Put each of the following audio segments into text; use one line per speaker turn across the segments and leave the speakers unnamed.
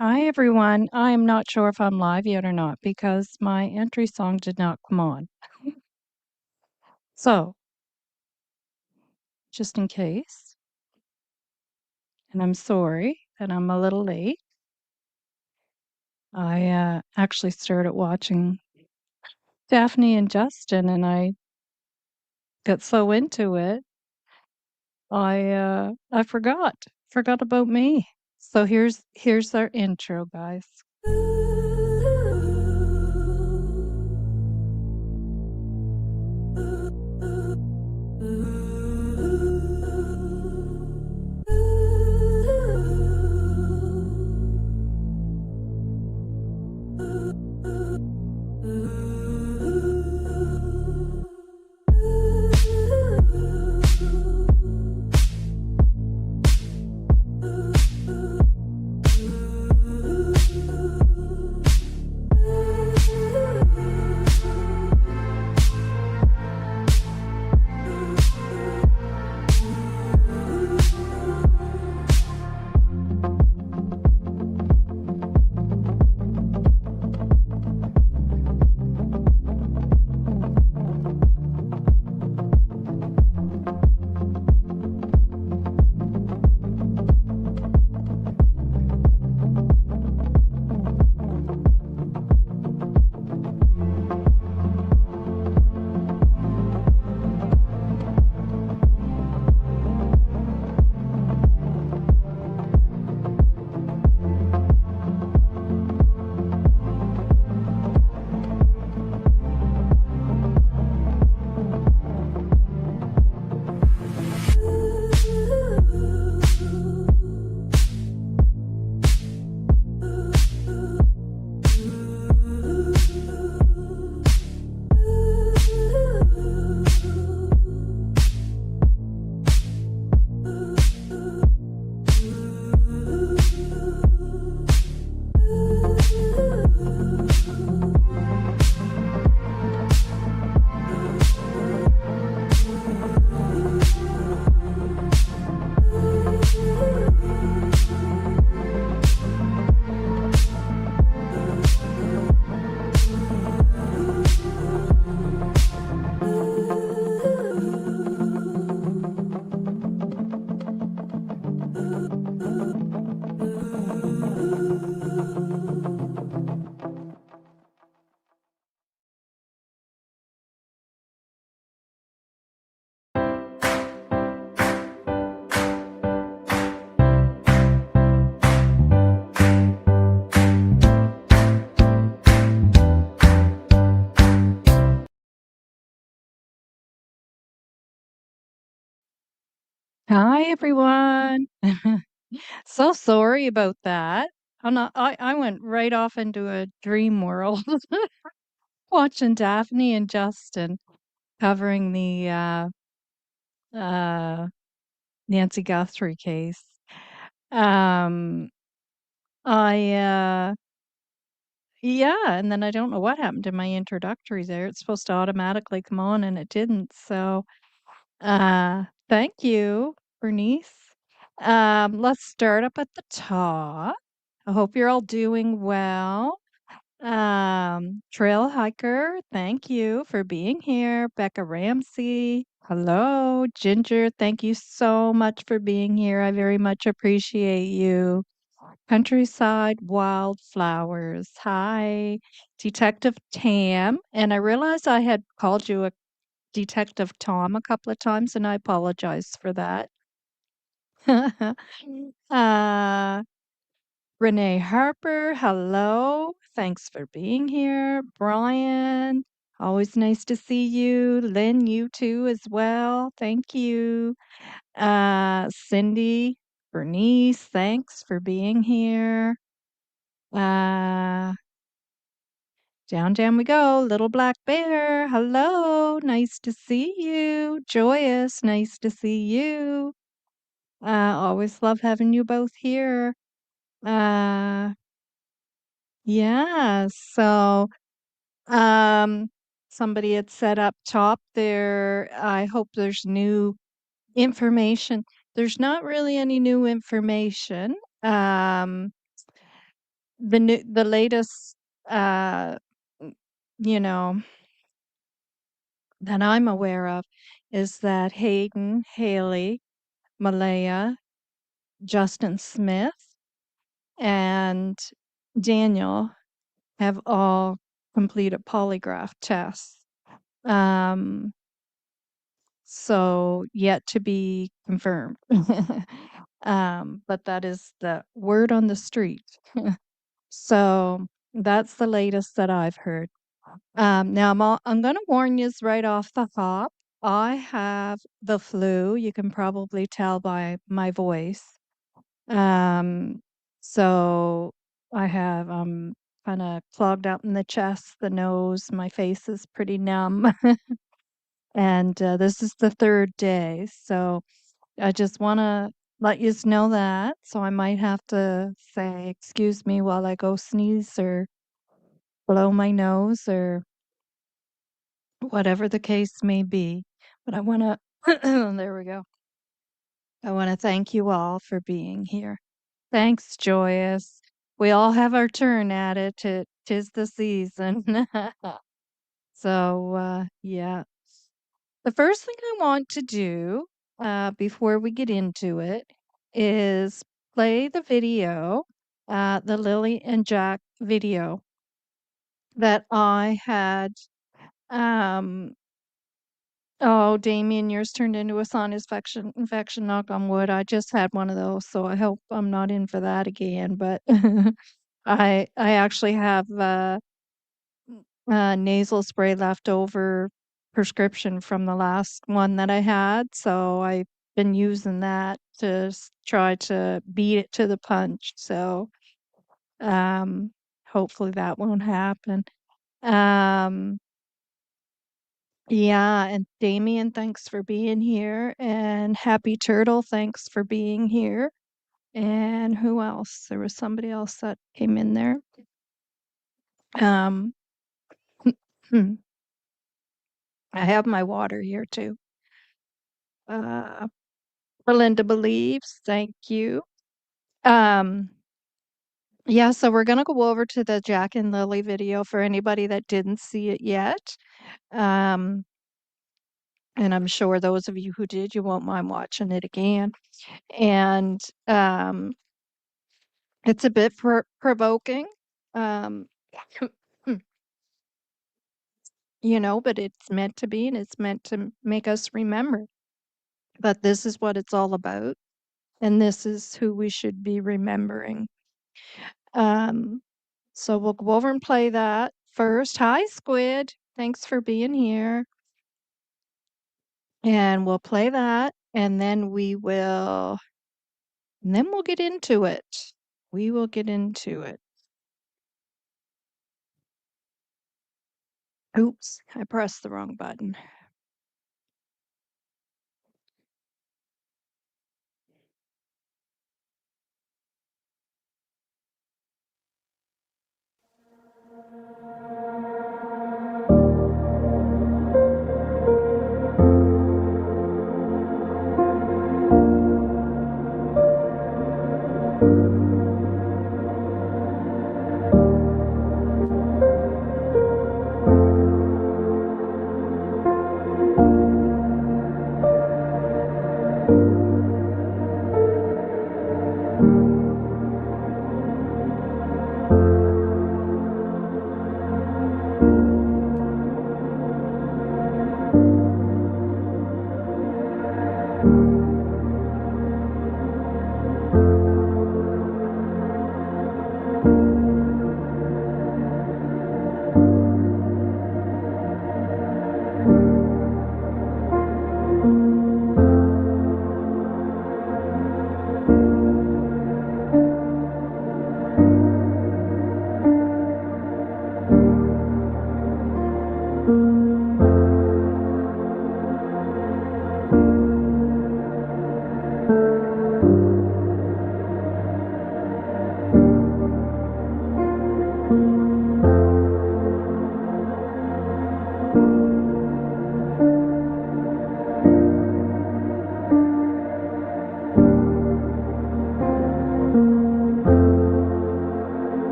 Hi, everyone. I am not sure if I'm live yet or not because my entry song did not come on. So, just in case, and I'm sorry that I'm a little late, I actually started watching Daphne and Justin and I got so into it, I forgot about me. So here's our intro, guys. Hi, everyone. So sorry about that. I went right off into a dream world watching Daphne and Justin covering the uh, Nancy Guthrie case. Um, I yeah, and then I don't know what happened to my introductory there. It's supposed to automatically come on and it didn't. So thank you, Bernice. Let's start up at the top. I hope you're all doing well. Trail hiker, thank you for being here. Becca Ramsey, hello. Ginger, thank you so much for being here. I very much appreciate you. Countryside Wildflowers, hi. Detective Tam, and I realized I had called you a Detective Tom a couple of times, and I apologize for that. uh, Renee Harper, hello. Thanks for being here. Brian, always nice to see you. Lynn, you too as well. Thank you. Cindy, Bernice, thanks for being here. Down we go. Little Black Bear, hello. Nice to see you. Joyous, nice to see you. Always love having you both here. Uh, yeah, so um somebody had said up top there, I hope there's new information. There's not really any new information. Um the latest, uh, n- you know, that I'm aware of is that Hayden, Haley, Malaya, Justin Smith, and Daniel have all completed polygraph tests. Um, so yet to be confirmed. But that is the word on the street. So that's the latest that I've heard. Now I'm gonna warn you right off the hop. I have the flu. You can probably tell by my voice. Um, so I have kind of clogged up in the chest, the nose, my face is pretty numb, and this is the third day. So I just want to let you know that. So I might have to say, excuse me while I go sneeze or blow my nose or whatever the case may be. But I want to, there we go. I want to thank you all for being here. Thanks, Joyous. We all have our turn at it. Tis the season. So, yeah. The first thing I want to do before we get into it is play the video, the Lily and Jack video that I had. Um, oh, Damien, yours turned into a sinus infection, knock on wood. I just had one of those, so I hope I'm not in for that again. But I actually have nasal spray left over prescription from the last one that I had, so I've been using that to try to beat it to the punch. So um, hopefully that won't happen. Um, yeah, and Damien, thanks for being here, and Happy Turtle, thanks for being here. And who else? There was somebody else that came in there. Um, I have my water here too. Uh, Belinda believes. Thank you. Um, yeah, so we're gonna go over to the Jack and Lily video for anybody that didn't see it yet. Um, and I'm sure those of you who did, you won't mind watching it again. And it's a bit provoking. Um, but it's meant to be, and it's meant to make us remember. But this is what it's all about, and this is who we should be remembering. Um, So we'll go over and play that first. Hi, Squid. Thanks for being here. And we'll play that, and then we'll get into it. We will get into it. Oops, I pressed the wrong button.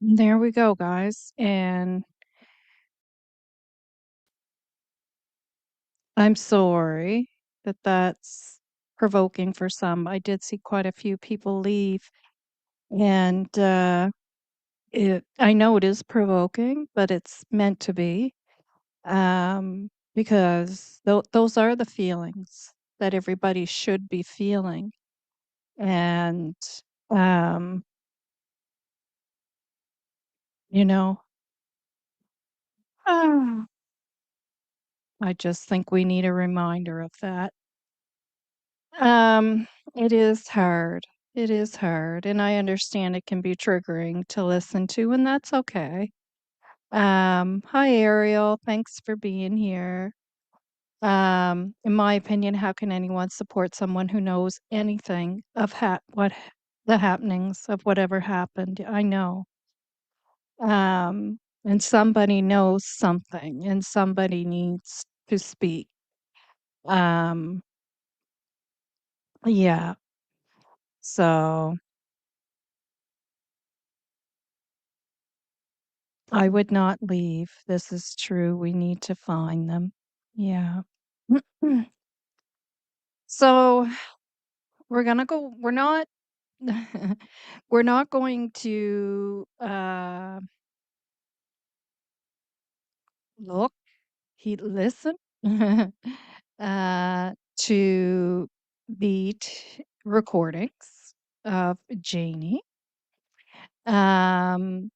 There we go, guys. And I'm sorry that that's provoking for some. I did see quite a few people leave, and I know it is provoking, but it's meant to be, because those are the feelings that everybody should be feeling. And, um, you know, ah, I just think we need a reminder of that. It is hard. It is hard, and I understand it can be triggering to listen to, and that's okay. Hi Ariel, thanks for being here. In my opinion, how can anyone support someone who knows anything of the happenings of whatever happened? I know. And somebody knows something, and somebody needs to speak. Um, yeah. So I would not leave. This is true. We need to find them. Yeah. So we're not going to look, listen to beat recordings of Janie. Um,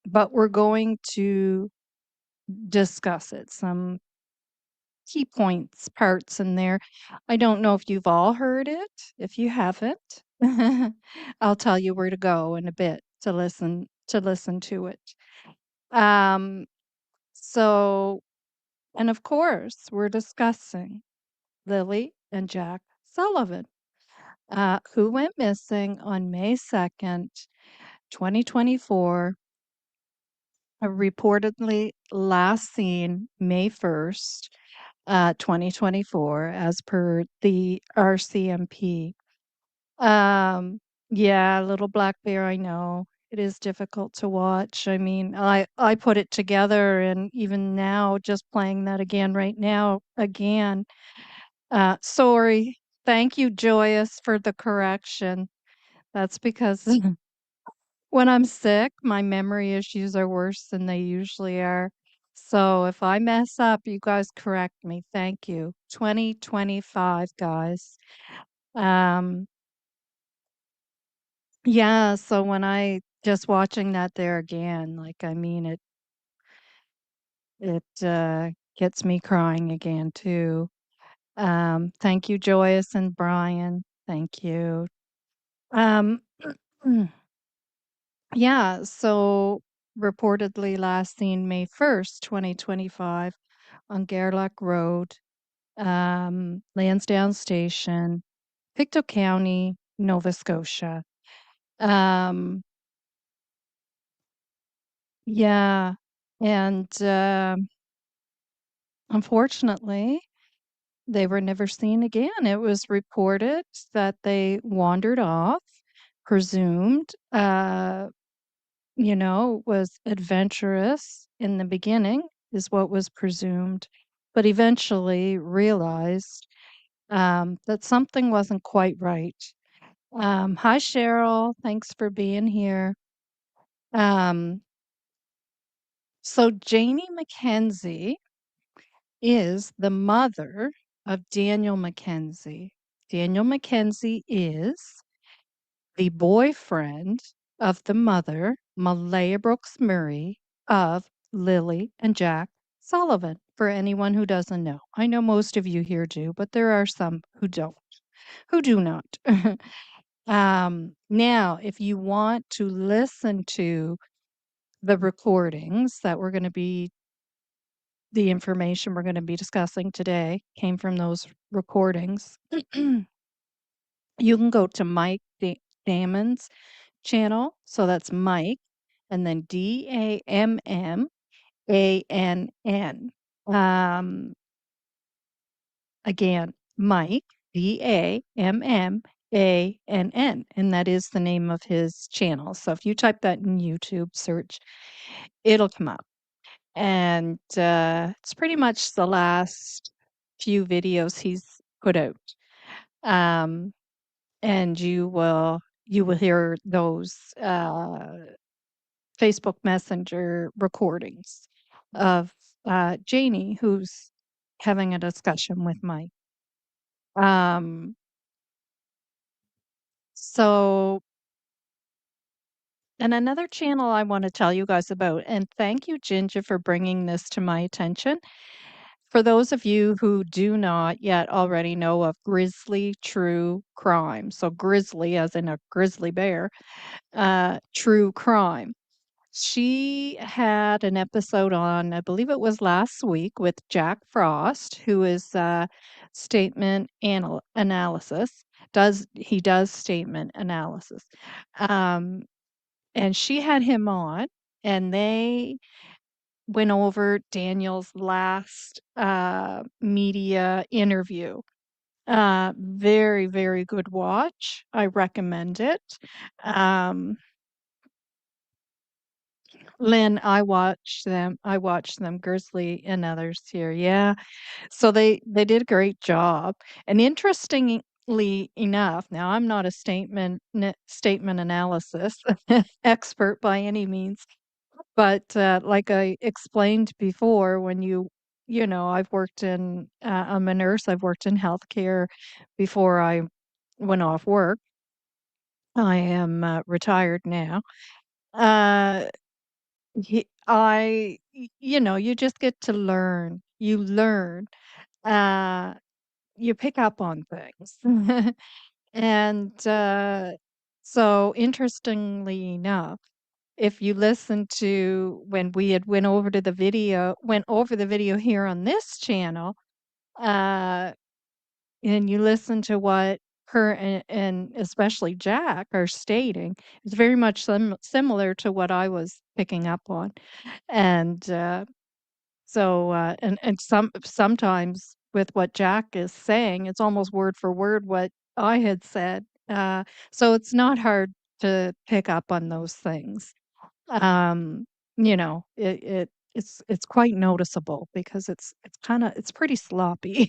but we're going to discuss it. Some key points, parts in there. I don't know if you've all heard it. If you haven't, I'll tell you where to go in a bit to listen to it. Um, so, and of course, we're discussing Lily and Jack Sullivan, who went missing on May 2nd, 2024, reportedly last seen May 1st. 2024 as per the RCMP. Um, yeah, Little Black Bear, I know. It is difficult to watch. I mean, I put it together and even now just playing that again right now again. Sorry. Thank you, Joyous, for the correction. That's because when I'm sick, my memory issues are worse than they usually are. So if I mess up, you guys correct me. Thank you. 2025, guys. Um, yeah, so when I just watching that there again, like I mean it gets me crying again too. Thank you, Joyous and Brian. Thank you. Um, yeah, so reportedly last seen May 1st, 2025 on Gerlach Road, Lansdowne Station, Pictou County, Nova Scotia. Um, yeah, and unfortunately, they were never seen again. It was reported that they wandered off, presumed, was adventurous in the beginning, is what was presumed, but eventually realized that something wasn't quite right. Hi, Cheryl. Thanks for being here. Um, so, Janie McKenzie is the mother of Daniel McKenzie. Daniel McKenzie is the boyfriend of the mother, Malaya Brooks Murray, of Lily and Jack Sullivan, for anyone who doesn't know. I know most of you here do, but there are some who do not. Now, if you want to listen to the recordings that we're going to be, the information we're going to be discussing today came from those recordings. You can go to Damon's channel. So that's Mike and then Dammann. Um, again, Mike, Dammann. And that is the name of his channel. So if you type that in YouTube search, it'll come up. And it's pretty much the last few videos he's put out. Um, and you will hear those Facebook Messenger recordings of Janie, who's having a discussion with Mike. Um, so, and another channel I want to tell you guys about, and thank you, Ginger, for bringing this to my attention. For those of you who do not yet already know of Grizzly True Crime, so grizzly as in a grizzly bear, true crime. She had an episode on, I believe it was last week, with Jack Frost, who is statement analysis. He does statement analysis, um, and she had him on, and they went over Daniel's last media interview. Very, very good watch. I recommend it. Um, Lynn, I watched them, Grizzly and others here. Yeah. So they did a great job. And interestingly enough, now I'm not a statement analysis expert by any means, but like I explained before, when I've worked I'm a nurse. I've worked in healthcare before I went off work. I am retired now. Uh, you just get to learn. You learn. Uh, you pick up on things. And so interestingly enough, if you listen to when we had went over the video here on this channel, uh, and you listen to what her and especially Jack are stating, it's very much similar to what I was picking up on. And So, and sometimes with what Jack is saying, it's almost word for word what I had said. So it's not hard to pick up on those things. Um, it's quite noticeable because it's pretty sloppy.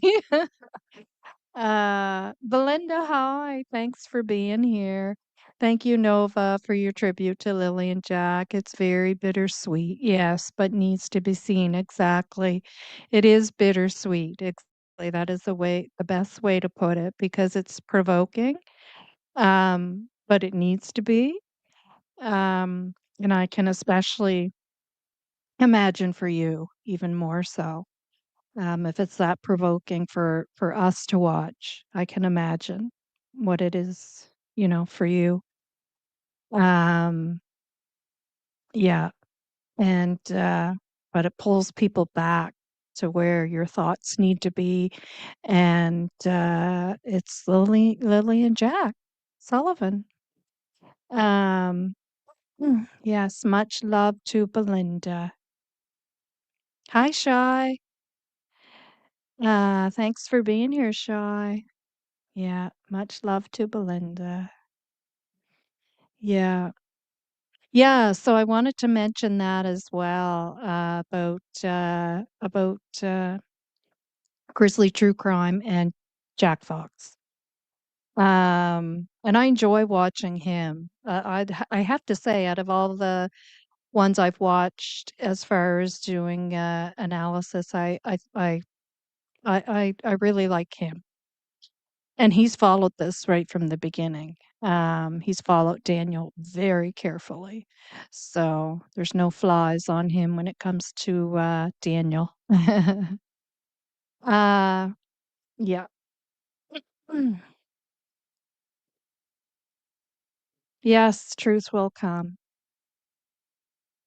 Belinda, hi. Thanks for being here. Thank you, Nova, for your tribute to Lily and Jack. It's very bittersweet, yes, but needs to be seen. Exactly. It is bittersweet. Exactly. That is the best way to put it because it's provoking. But it needs to be. And I can especially imagine for you even more so. If it's that provoking for us to watch, I can imagine what it is, for you. Um, yeah, and but it pulls people back to where your thoughts need to be, and it's Lily and Jack Sullivan. Um, yes, much love to Belinda. Hi, Shy. Thanks for being here, Shy. Yeah, much love to Belinda. Yeah. Yeah, so I wanted to mention that as well, about Grizzly True Crime and Jack Fox. And I enjoy watching him. I have to say, out of all the ones I've watched as far as doing analysis, I really like him. And he's followed this right from the beginning. He's followed Daniel very carefully. So there's no flies on him when it comes to Daniel. uh, yeah. Mm. Yes, truth will come.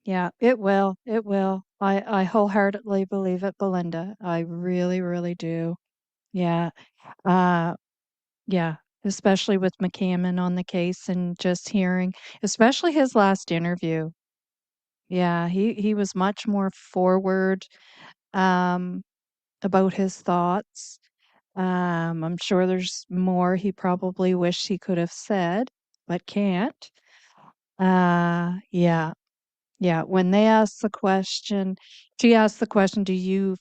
Yeah, it will. It will. I wholeheartedly believe it, Belinda. I really, really do. Yeah. Uh, yeah. Especially with McCammon on the case and just hearing, especially his last interview. Yeah, he was much more forward, um, about his thoughts. I'm sure there's more he probably wished he could have said, but can't. Yeah, yeah. When they asked the question, she asked the question, "Do you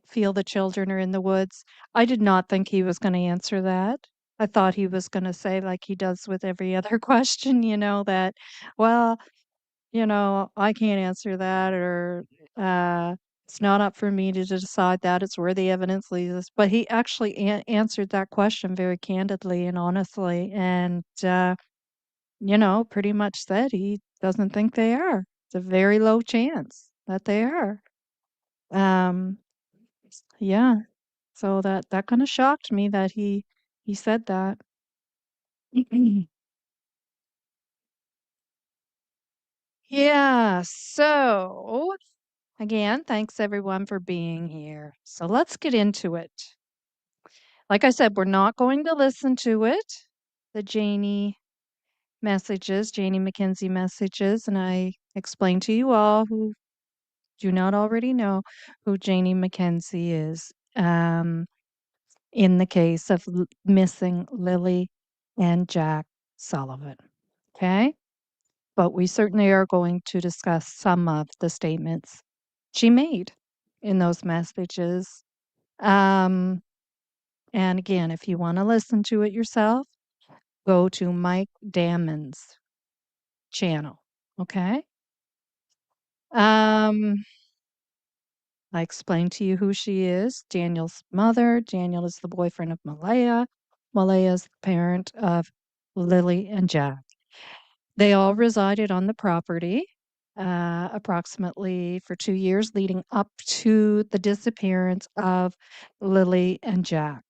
feel the children are in the woods?" I did not think he was going to answer that. I thought he was going to say, like he does with every other question, that, well, I can't answer that or uh, it's not up for me to decide that. It's where the evidence leads us. But he actually answered that question very candidly and honestly and, pretty much said he doesn't think they are. It's a very low chance that they are. Um, yeah. So that kind of shocked me that he said that. Yeah. So again, thanks everyone for being here. So let's get into it. Like I said, we're not going to listen to it, the Janie McKenzie messages, and I explained to you all who do not already know who Janie McKenzie is in the case of missing Lily and Jack Sullivan. Okay? But we certainly are going to discuss some of the statements she made in those messages. Um, and again, if you want to listen to it yourself, go to Mike Damon's channel. Okay. Um, I explained to you who she is. Daniel's mother. Daniel is the boyfriend of Malaya. Malaya is the parent of Lily and Jack. They all resided on the property approximately for 2 years leading up to the disappearance of Lily and Jack.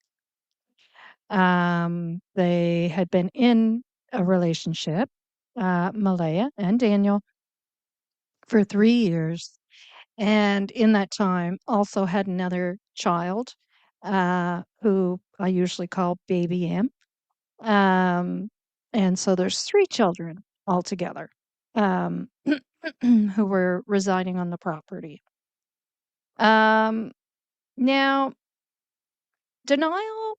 They had been in a relationship, Malaya and Daniel, for 3 years. And in that time, also had another child who I usually call Baby M. Um, and so there's three children altogether um, who were residing on the property. Um, Now, denial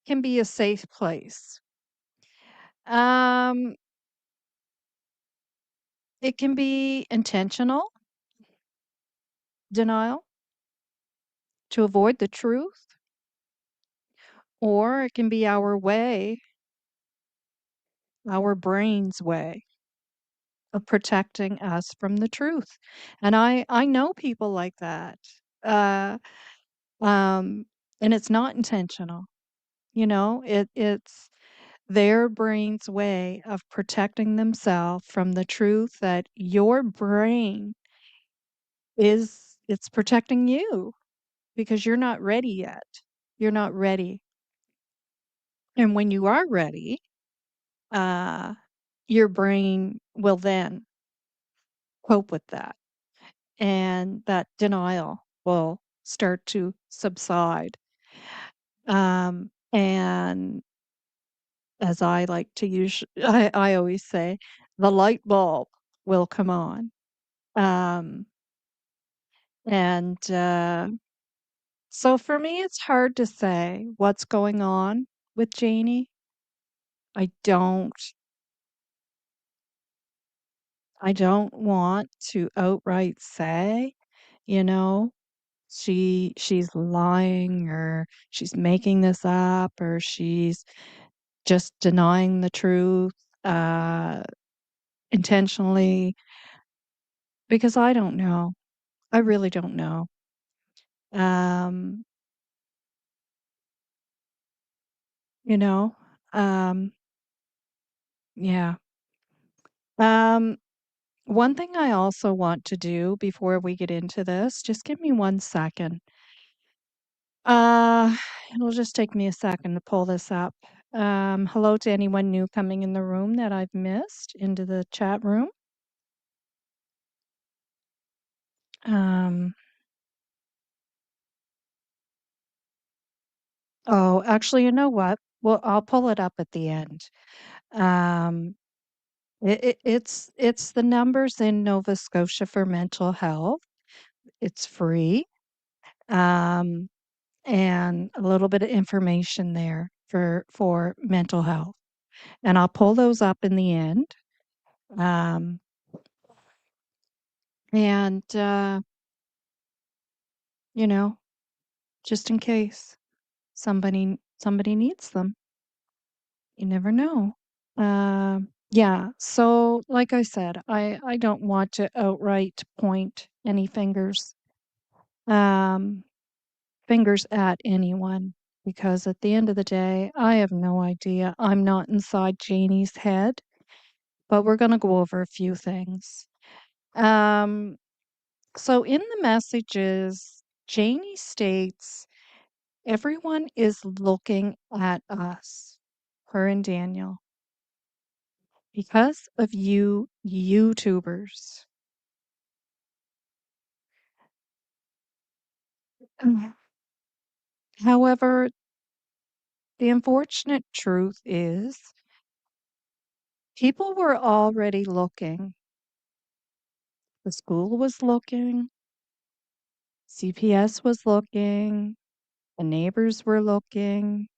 can be a safe place. Um, it can be intentional denial to avoid the truth, or it can be our way, our brain's way of protecting us from the truth. And I know people like that. Uh, um, and it's not intentional. It's their brain's way of protecting themselves from the truth that your brain it's protecting you because you're not ready yet. You're not ready. And when you are ready, uh, your brain will then cope with that. And that denial will start to subside. And as I like to use, I always say, the light bulb will come on. Um, and so for me, it's hard to say what's going on with Janie. I don't, I don't want to outright say, you know, she's lying or she's making this up or she's just denying the truth uh, intentionally because I don't know. I really don't know. Um, you know, um, yeah. Um, One thing I also want to do before we get into this, just give me 1 second. Uh, it'll just take me a second to pull this up. Hello to anyone new coming in the room that I've missed into the chat room. Um, oh, actually, you know what? Well, I'll pull it up at the end. Um, it's the numbers in Nova Scotia for mental health. It's free. Um, and a little bit of information there for mental health. And I'll pull those up in the end. Um, and you know, just in case somebody needs them. You never know. Yeah, so like I said, I don't want to outright point any um fingers at anyone because at the end of the day, I have no idea. I'm not inside Janie's head, but we're going to go over a few things. Um, so in the messages, Janie states, everyone is looking at us, her and Daniel, because of you YouTubers. Mm. However, the unfortunate truth is people were already looking. The school was looking, CPS was looking, the neighbors were looking,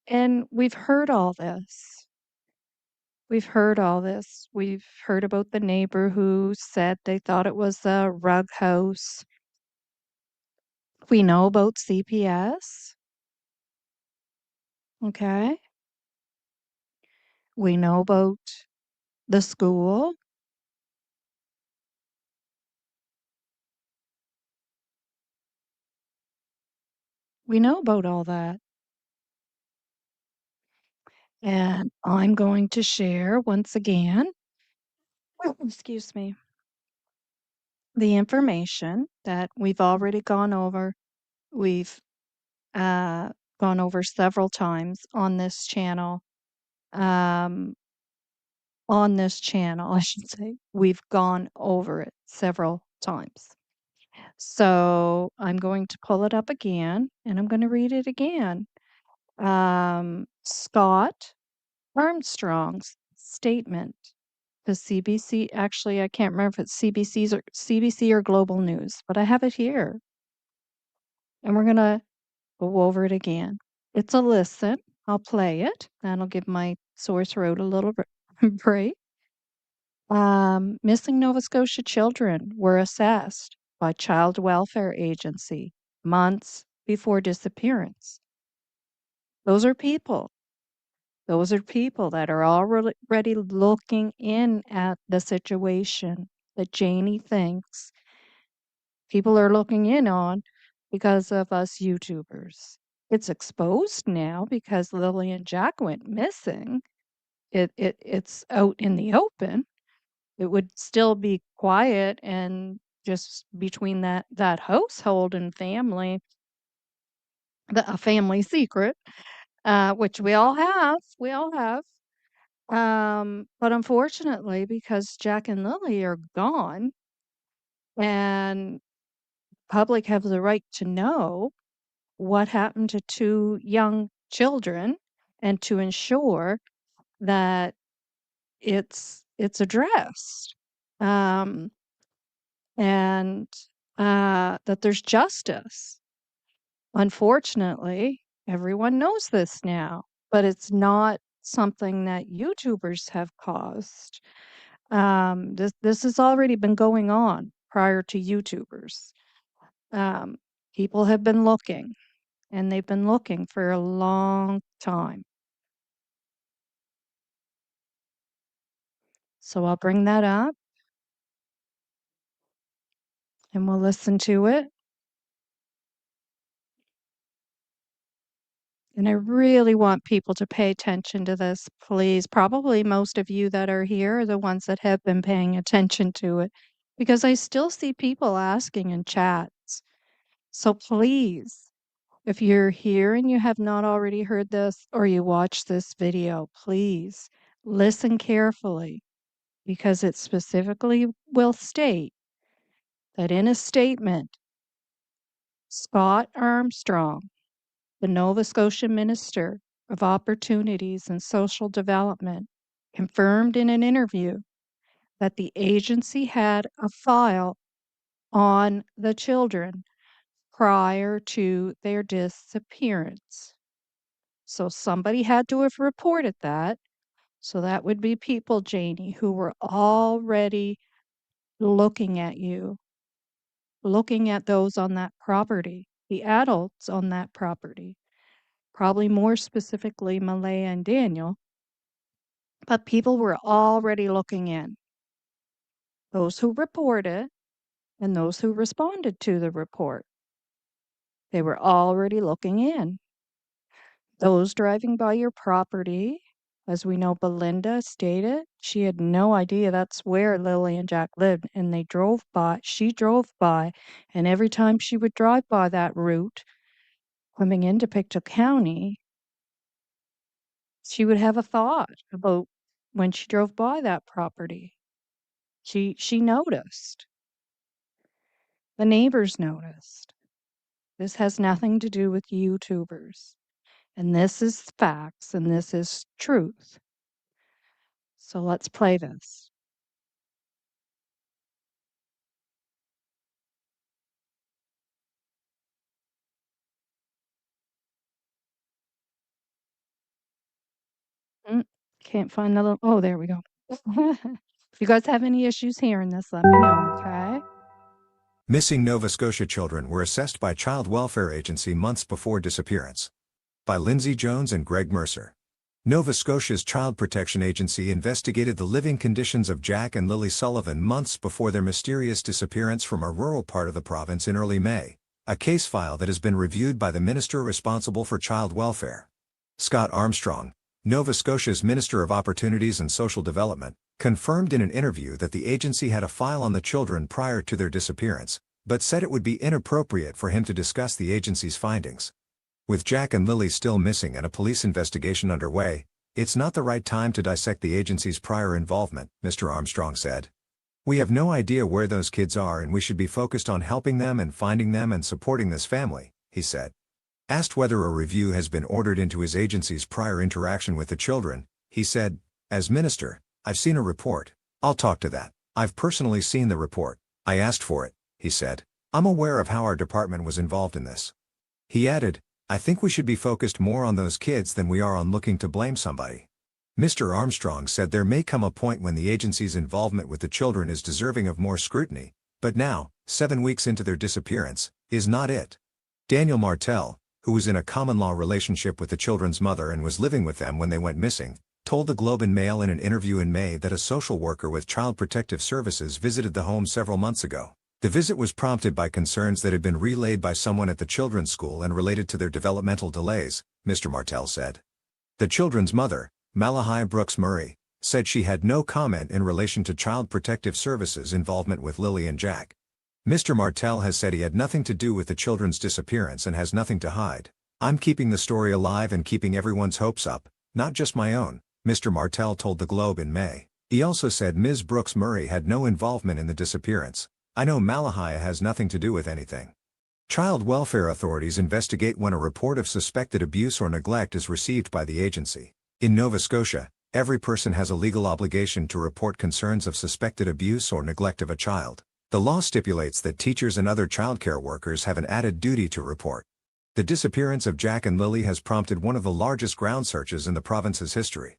and we've heard all this. We've heard all this. We've heard about the neighbor who said they thought it was a rug house. We know about CPS. Okay. We know about the school. We know about all that. And I'm going to share once again, excuse me, the information that we've already gone over. We've uh, gone over several times um, on this channel, I should say. We've gone over it several times. So I'm going to pull it up again and I'm going to read it again. Scott Armstrong's statement. the CBC, actually, I can't remember if it's CBC or Global News, but I have it here. And we're going to go over it again. It's a listen. I'll play it. That'll give my sore throat a little break. Missing Nova Scotia children were assessed by Child Welfare Agency months before disappearance. Those are people. Those are people that are already looking in at the situation that Janie thinks people are looking in on because of us YouTubers. It's exposed now because Lily and Jack went missing. It's out in the open. It would still be quiet and just between that household and family, a family secret, which we all have. We all have. But unfortunately, because Jack and Lily are gone and public have the right to know what happened to two young children and to ensure that it's addressed, um, and that there's justice. Unfortunately, everyone knows this now, but it's not something that YouTubers have caused. This has already been going on prior to YouTubers. Um, People have been looking, and they've been looking for a long time. So I'll bring that up and we'll listen to it. And I really want people to pay attention to this, please. Probably most of you that are here are the ones that have been paying attention to it because I still see people asking in chats. So please, if you're here and you have not already heard this or you watch this video, please listen carefully because it specifically will state that in a statement, Scott Armstrong, the Nova Scotia Minister of Opportunities and Social Development, confirmed in an interview that the agency had a file on the children prior to their disappearance. So somebody had to have reported that. So that would be people, Janie, who were already looking at you, looking at those on that property, the adults on that property, probably more specifically Malaya and Daniel, but people were already looking in. Those who reported and those who responded to the report, they were already looking in. Those driving by your property, as we know, Belinda stated, she had no idea that's where Lily and Jack lived, and she drove by, and every time she would drive by that route, coming into Pictou County, she would have a thought about when she drove by that property. She noticed. The neighbors noticed. This has nothing to do with YouTubers. And this is facts and this is truth. So let's play this. Mm, Can't find the little, oh, there we go. If you guys have any issues hearing this, let me know, okay?
Missing Nova Scotia children were assessed by Child Welfare Agency months before disappearance. By Lindsay Jones and Greg Mercer. Nova Scotia's Child Protection Agency investigated the living conditions of Jack and Lily Sullivan months before their mysterious disappearance from a rural part of the province in early May, a case file that has been reviewed by the minister responsible for child welfare. Scott Armstrong, Nova Scotia's Minister of Opportunities and Social Development, confirmed in an interview that the agency had a file on the children prior to their disappearance, but said it would be inappropriate for him to discuss the agency's findings. With Jack and Lily still missing and a police investigation underway, it's not the right time to dissect the agency's prior involvement, Mr. Armstrong said. We have no idea where those kids are and we should be focused on helping them and finding them and supporting this family, he said. Asked whether a review has been ordered into his agency's prior interaction with the children, he said, as minister, I've seen a report, I'll talk to that. I've personally seen the report. I asked for it, he said. I'm aware of how our department was involved in this. He added, I think we should be focused more on those kids than we are on looking to blame somebody. Mr. Armstrong said there may come a point when the agency's involvement with the children is deserving of more scrutiny, but now, 7 weeks into their disappearance, is not it. Daniel Martell, who was in a common-law relationship with the children's mother and was living with them when they went missing, told the Globe and Mail in an interview in May that a social worker with Child Protective Services visited the home several months ago. The visit was prompted by concerns that had been relayed by someone at the children's school and related to their developmental delays, Mr. Martell said. The children's mother, Malachi Brooks Murray, said she had no comment in relation to Child Protective Services' involvement with Lilly&Jack. Mr. Martell has said he had nothing to do with the children's disappearance and has nothing to hide. I'm keeping the story alive and keeping everyone's hopes up, not just my own, Mr. Martell told the Globe in May. He also said Ms. Brooks Murray had no involvement in the disappearance. I know Malachi has nothing to do with anything. Child welfare authorities investigate when a report of suspected abuse or neglect is received by the agency. In Nova Scotia, every person has a legal obligation to report concerns of suspected abuse or neglect of a child. The law stipulates that teachers and other childcare workers have an added duty to report. The disappearance of Jack and Lily has prompted one of the largest ground searches in the province's history.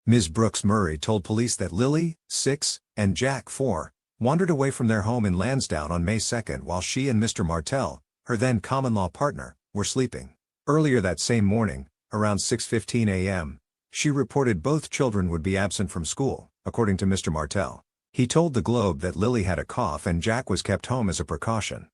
Ms. Brooks Murray told police that Lily, 6, and Jack, 4, wandered away from their home in Lansdowne on May 2 while she and Mr. Martell, her then common-law partner, were sleeping. Earlier that same morning, around 6:15 a.m., she reported both children would be absent from school, according to Mr. Martell. He told the Globe that Lily had a cough and Jack was kept home as a precaution.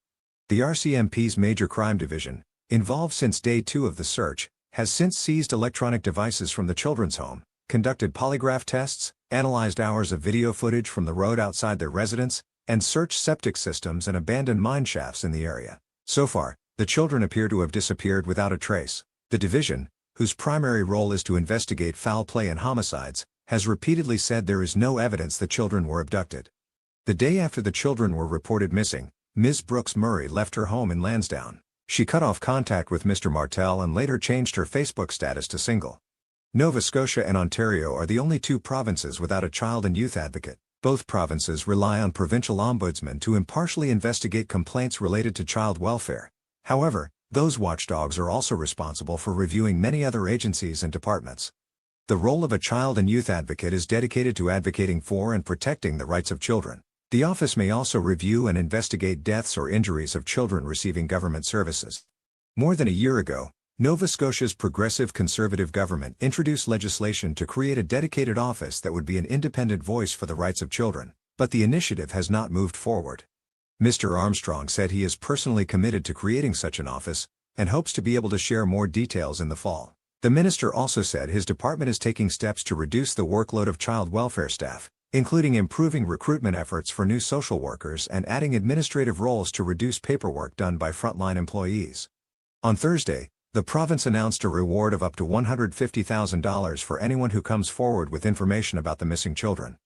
The RCMP's Major Crime Division, involved since day 2 of the search, has since seized electronic devices from the children's home, conducted polygraph tests, analyzed hours of video footage from the road outside their residence, and searched septic systems and abandoned mine shafts in the area. So far, the children appear to have disappeared without a trace. The division, whose primary role is to investigate foul play and homicides, has repeatedly said there is no evidence the children were abducted. The day after the children were reported missing, Ms. Brooks Murray left her home in Lansdowne. She cut off contact with Mr. Martell and later changed her Facebook status to single. Nova Scotia and Ontario are the only 2 provinces without a child and youth advocate. Both provinces rely on provincial ombudsmen to impartially investigate complaints related to child welfare. However, those watchdogs are also responsible for reviewing many other agencies and departments. The role of a child and youth advocate is dedicated to advocating for and protecting the rights of children. The office may also review and investigate deaths or injuries of children receiving government services. More than a year ago, Nova Scotia's progressive conservative government introduced legislation to create a dedicated office that would be an independent voice for the rights of children, but the initiative has not moved forward. Mr. Armstrong said he is personally committed to creating such an office, and hopes to be able to share more details in the fall. The minister also said his department is taking steps to reduce the workload of child welfare staff, including improving recruitment efforts for new social workers and adding administrative roles to reduce paperwork done by frontline employees. On Thursday, the province announced a reward of up to $150,000 for anyone who comes forward with information about the missing children.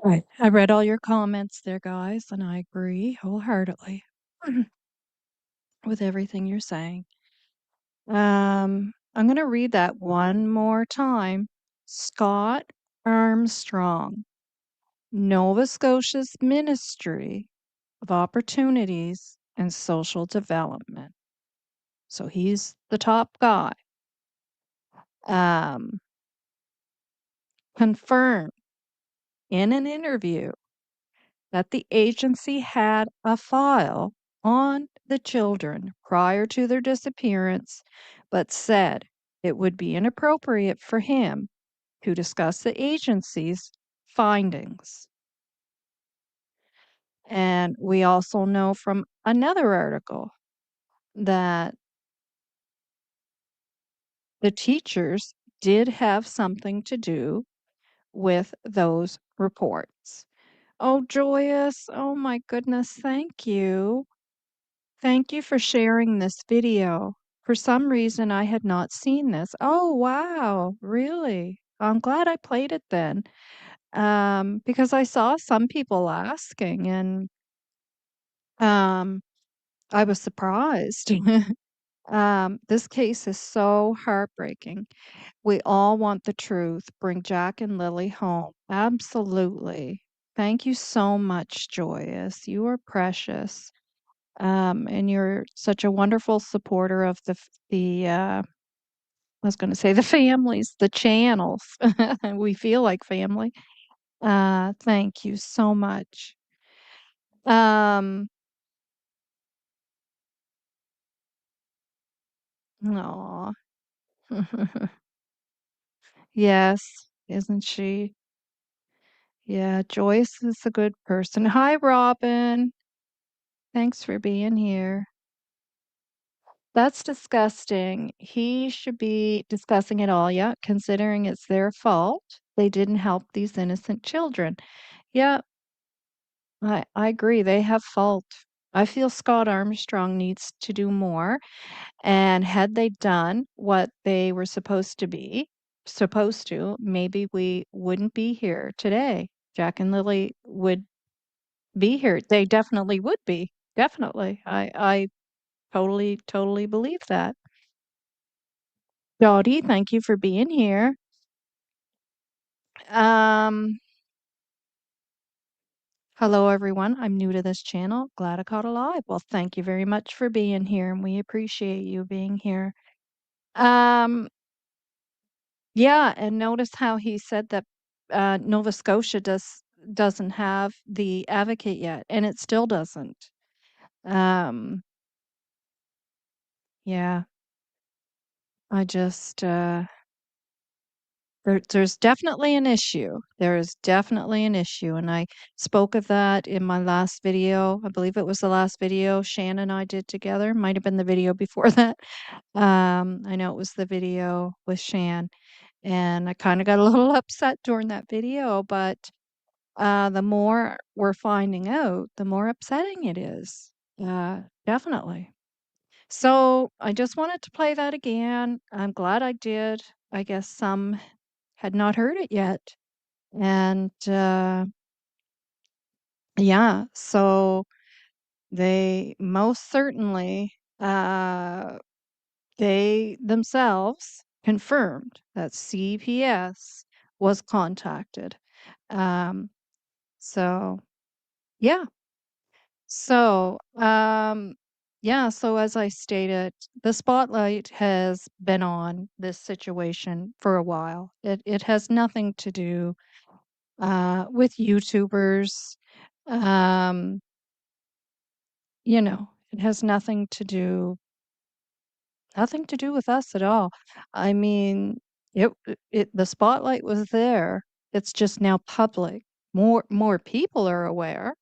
Right. I read all your comments there, guys, and I agree wholeheartedly with everything you're saying. I'm going to read that one more time. Scott Armstrong, Nova Scotia's Ministry of Opportunities and Social Development. So he's the top guy. Um, confirmed in an interview that the agency had a file on the children prior to their disappearance, but said it would be inappropriate for him to discuss the agency's findings. And we also know from another article that the teachers did have something to do with those reports. Oh, Joyous, oh my goodness, thank you. Thank you for sharing this video. For some reason, I had not seen this. Oh, wow, really? I'm glad I played it then, because I saw some people asking, and I was surprised. This case is so heartbreaking. We all want the truth. Bring Jack and Lily home. Absolutely. Thank you so much, Joyous. You are precious. And you're such a wonderful supporter of I was going to say the families, the channels. We feel like family. Thank you so much. Um, aw. Yes, isn't she? Yeah, Joyce is a good person. Hi, Robin. Thanks for being here. That's disgusting. He should be discussing it all, yeah, considering it's their fault. They didn't help these innocent children. Yeah, I agree. They have fault. I feel Scott Armstrong needs to do more. And had they done what they were supposed to, maybe we wouldn't be here today. Jack and Lily would be here. They definitely would be. Definitely. I totally believe that. Dottie, thank you for being here. Um, Hello everyone. I'm new to this channel. Glad I caught alive. Well, thank you very much for being here, and we appreciate you being here. Um, yeah, and notice how he said that Nova Scotia doesn't have the advocate yet, and it still doesn't. Um, yeah, I just there's definitely an issue. There is definitely an issue, and I spoke of that in my last video. I believe it was the last video Shannon and I did together. Might have been the video before that. I know it was the video with Shan, and I kind of got a little upset during that video, but the more we're finding out, the more upsetting it is. Definitely. So I just wanted to play that again. I'm glad I did. I guess some had not heard it yet. And yeah, so they most certainly, uh, they themselves confirmed that CPS was contacted. Um, so yeah. So, yeah, so as I stated, the spotlight has been on this situation for a while. It has nothing to do with YouTubers. Um, it has nothing to do with us at all. I mean, the spotlight was there. It's just now public. More people are aware of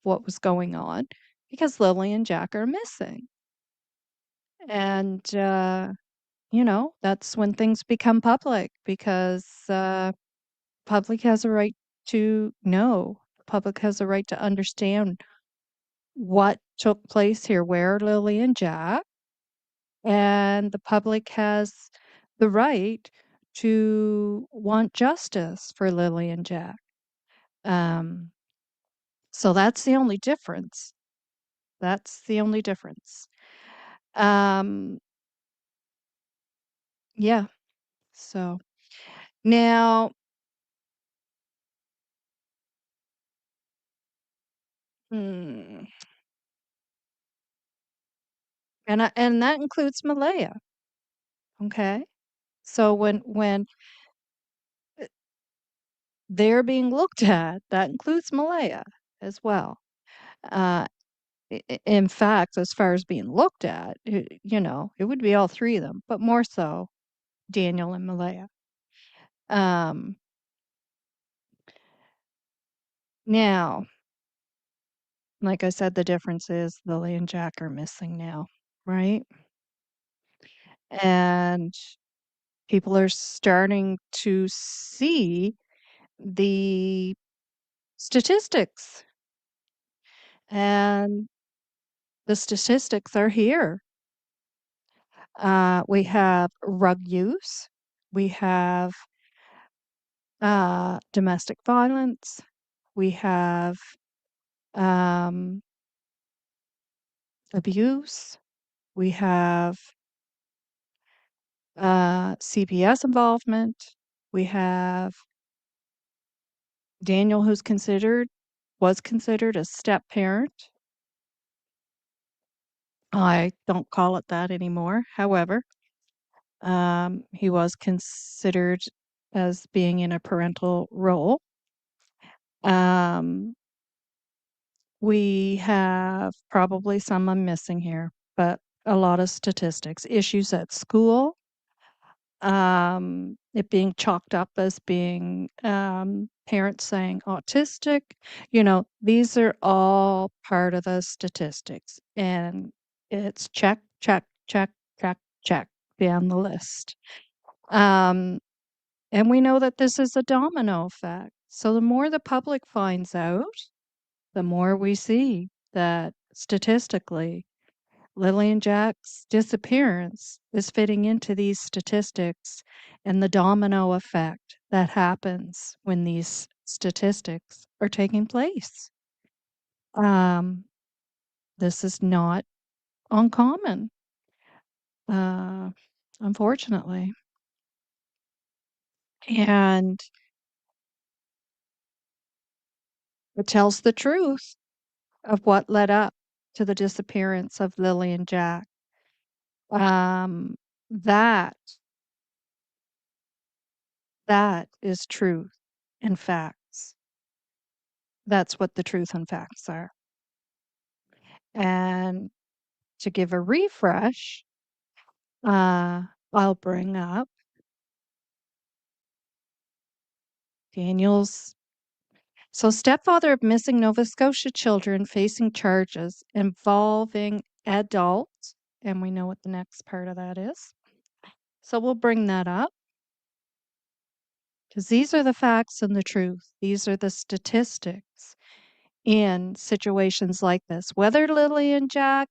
what was going on because Lily and Jack are missing. And that's when things become public because public has a right to know. The public has a right to understand what took place here, where Lily and Jack, and the public has the right to want justice for Lily and Jack. Um, so that's the only difference. That's the only difference. Um, yeah. So now, hmm, and that includes Malaya. Okay. So when they're being looked at, that includes Malaya as well. Uh, in fact, as far as being looked at, it would be all three of them, but more so Daniel and Malaya. Um, Now, like I said, the difference is Lily and Jack are missing now, right? And people are starting to see the statistics, and the statistics are here. We have rug use, we have domestic violence, we have um, abuse, we have CPS involvement. We have Daniel, was considered a step parent. I don't call it that anymore. However, he was considered as being in a parental role. We have probably some I'm missing here, but a lot of statistics, issues at school, it being chalked up as being parents saying autistic. These are all part of the statistics, and it's check, check, check, check, check down the list. And we know that this is a domino effect. So the more the public finds out, the more we see that statistically Lily and Jack's disappearance is fitting into these statistics and the domino effect that happens when these statistics are taking place. This is not uncommon, uh, unfortunately. And it tells the truth of what led up to the disappearance of Lily and Jack. That that is truth and facts. That's what the truth and facts are. And to give a refresh, I'll bring up Daniel's. So, stepfather of missing Nova Scotia children facing charges involving adults, and we know what the next part of that is. So, we'll bring that up because these are the facts and the truth. These are the statistics in situations like this. Whether Lily and Jack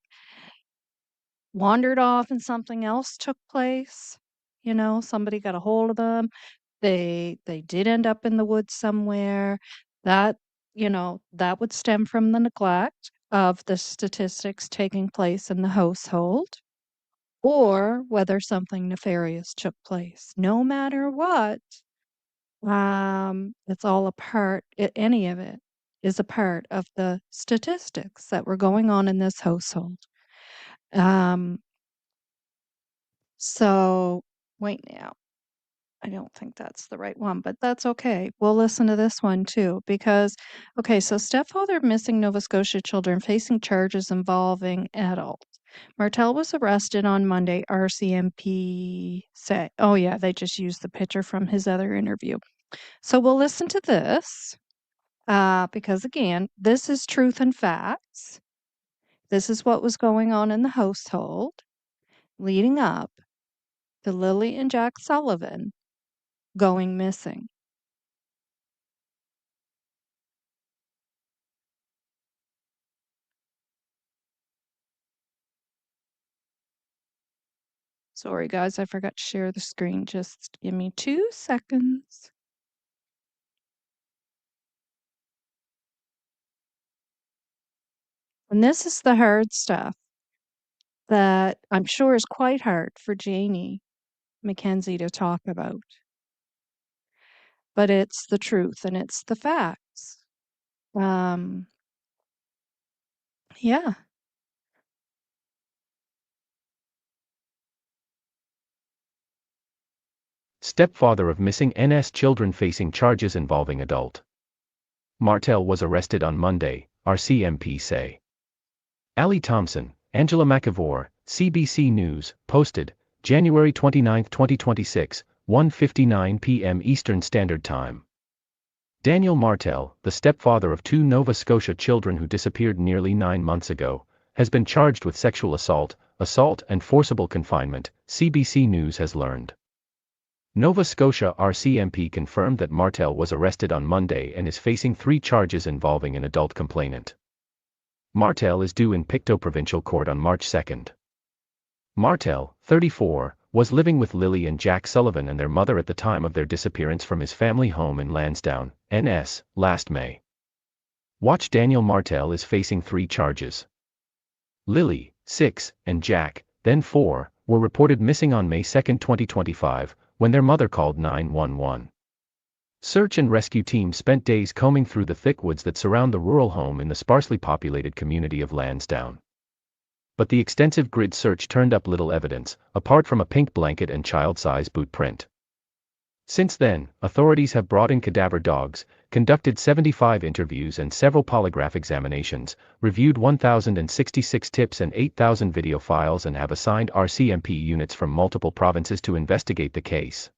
wandered off and something else took place, somebody got a hold of them, they did end up in the woods somewhere, that that would stem from the neglect of the statistics taking place in the household, or whether something nefarious took place. No matter what, it's all a part, any of it is a part of the statistics that were going on in this household. um So, wait now. I don't think that's the right one, but that's okay. We'll listen to this one too, because, okay, so stepfather of missing Nova Scotia children facing charges involving adults. Martel was arrested on Monday, RCMP say. Oh, yeah, they just used the picture from his other interview. So we'll listen to this, because again, this is truth and facts. This is what was going on in the household leading up to Lily and Jack Sullivan going missing. Sorry, guys, I forgot to share the screen. Just give me 2 seconds. And this is the hard stuff that I'm sure is quite hard for Janie Mackenzie to talk about. But it's the truth and it's the facts. Um, yeah.
Stepfather of missing NS children facing charges involving adult. Martel was arrested on Monday, RCMP say. Ali Thompson, Angela McIvor, CBC News, posted, January 29, 2026, 1:59 p.m. Eastern Standard Time. Daniel Martel, the stepfather of 2 Nova Scotia children who disappeared nearly 9 months ago, has been charged with sexual assault, and forcible confinement, CBC News has learned. Nova Scotia RCMP confirmed that Martel was arrested on Monday and is facing 3 charges involving an adult complainant. Martel is due in Pictou Provincial Court on March 2. Martel, 34, was living with Lily and Jack Sullivan and their mother at the time of their disappearance from his family home in Lansdowne, NS, last May. Watch Daniel Martel is facing 3 charges. Lily, 6, and Jack, then 4, were reported missing on May 2, 2025, when their mother called 911. Search and rescue teams spent days combing through the thick woods that surround the rural home in the sparsely populated community of Lansdowne. But the extensive grid search turned up little evidence, apart from a pink blanket and child-size boot print. Since then, authorities have brought in cadaver dogs, conducted 75 interviews and several polygraph examinations, reviewed 1,066 tips and 8,000 video files, and have assigned RCMP units from multiple provinces to investigate the case.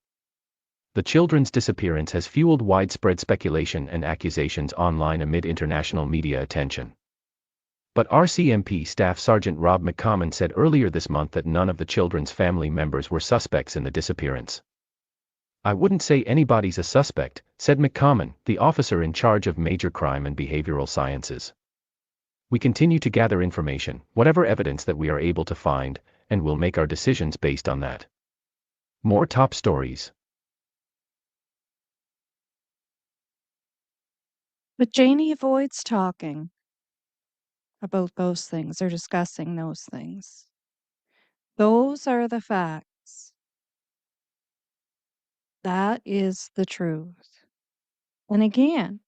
The children's disappearance has fueled widespread speculation and accusations online amid international media attention. But RCMP Staff Sergeant Rob McCommon said earlier this month that none of the children's family members were suspects in the disappearance. "I wouldn't say anybody's a suspect," said McCommon, the officer in charge of major crime and behavioral sciences. "We continue to gather information, whatever evidence that we are able to find, and we'll make our decisions based on that." More top stories.
But Janie avoids talking about those things or discussing those things. Those are the facts. That is the truth. And again,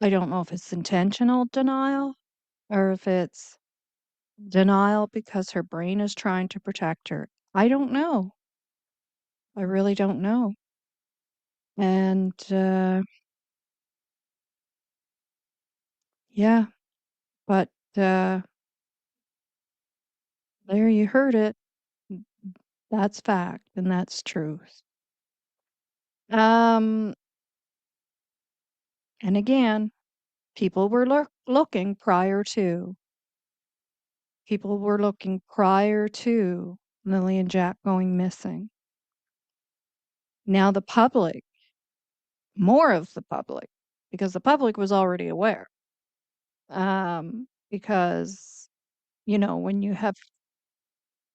I don't know if it's intentional denial or if it's denial because her brain is trying to protect her. I don't know. I really don't know. And yeah, but there you heard it. That's fact and that's truth. And again, people were looking prior to. People were looking prior to Lily and Jack going missing. Now the public, more of the public, because the public was already aware. Because, you know, when you have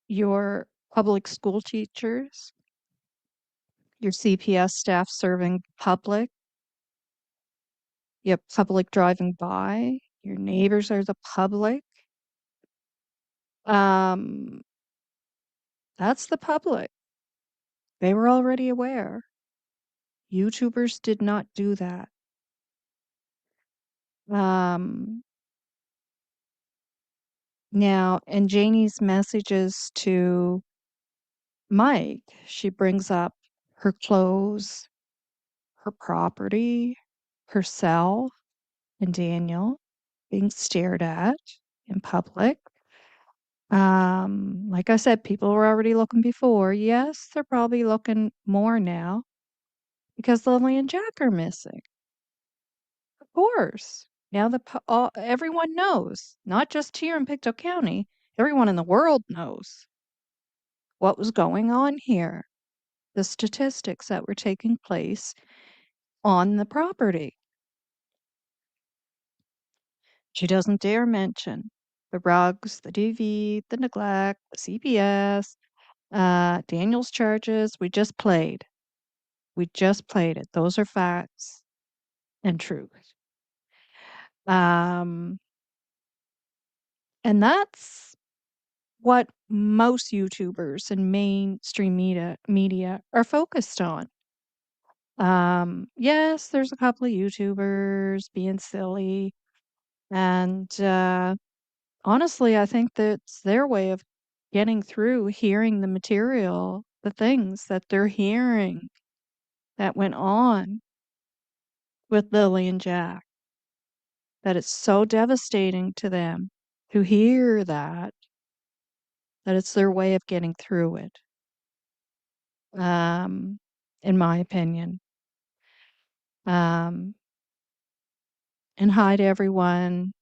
your public school teachers, your CPS staff serving public, you have public driving by, your neighbors are the public. Um, that's the public. They were already aware. YouTubers did not do that. Um, Now, in Janie's messages to Mike, she brings up her clothes, her property, herself, and Daniel being stared at in public. Like I said, people were already looking before. Yes, they're probably looking more now because Lily and Jack are missing. Of course. Now everyone knows, not just here in Pictou County, everyone in the world knows what was going on here, the statistics that were taking place on the property. She doesn't dare mention the rugs, the DV, the neglect, the CPS, Daniel's charges. We just played. We just played it. Those are facts and truth. Um, and that's what most YouTubers and mainstream media are focused on. Yes, there's a couple of YouTubers being silly, and honestly, I think that's their way of getting through hearing the material, the things that they're hearing that went on with Lily and Jack, that it's so devastating to them to hear that, that it's their way of getting through it, um, in my opinion. Um, and hi to everyone.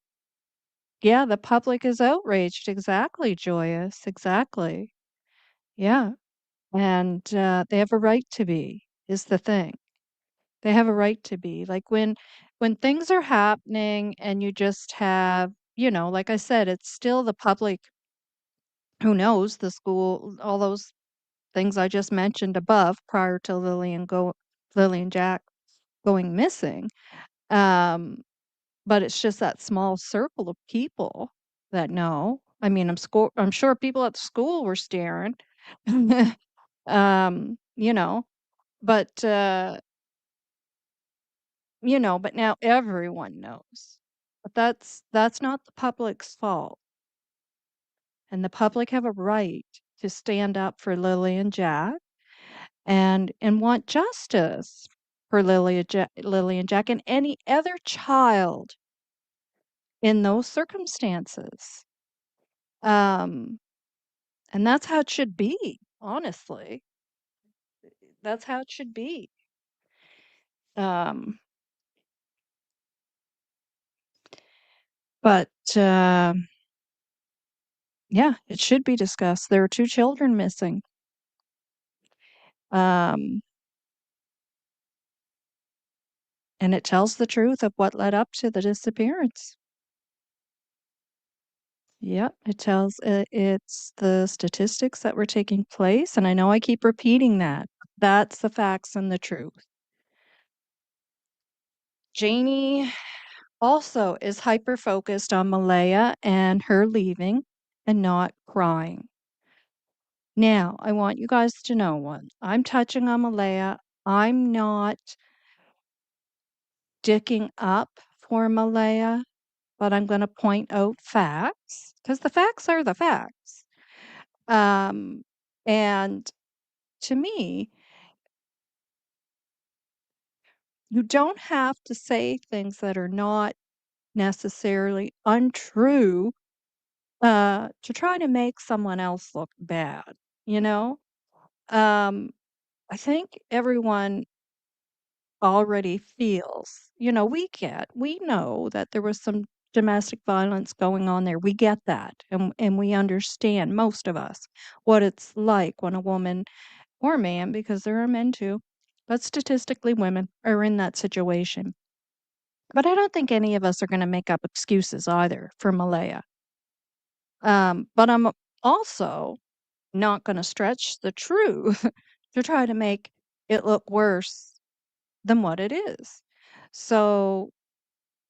Yeah, the public is outraged. Exactly, Joyous. Exactly. Yeah. And they have a right to be, is the thing. They have a right to be. Like when things are happening and you just have, you know, like I said, it's still the public who knows the school, all those things I just mentioned above prior to Lily and Jack going missing. Um, but it's just that small circle of people that know. I mean, I'm sure people at the school were staring. You know, but but now everyone knows. But that's not the public's fault. And the public have a right to stand up for Lily and Jack and want justice for Lily and Jack and any other child in those circumstances. Um, and that's how it should be, honestly. That's how it should be. Um, but yeah, it should be discussed. There are two children missing. Um, and it tells the truth of what led up to the disappearance. Yep, it's the statistics that were taking place, and I know I keep repeating that. That's the facts and the truth. Janie also is hyper focused on Malaya and her leaving and not crying. Now, I want you guys to know one. I'm touching on Malaya. I'm not dicking up for Malaya, but I'm going to point out facts because the facts are the facts. And to me, you don't have to say things that are not necessarily untrue to try to make someone else look bad, you know? Um, I think everyone already feels, we know that there was some domestic violence going on there. We get that. And we understand, most of us, what it's like when a woman or man, because there are men too, but statistically women are in that situation. But I don't think any of us are going to make up excuses either for Malaya. But I'm also not going to stretch the truth to try to make it look worse than what it is. So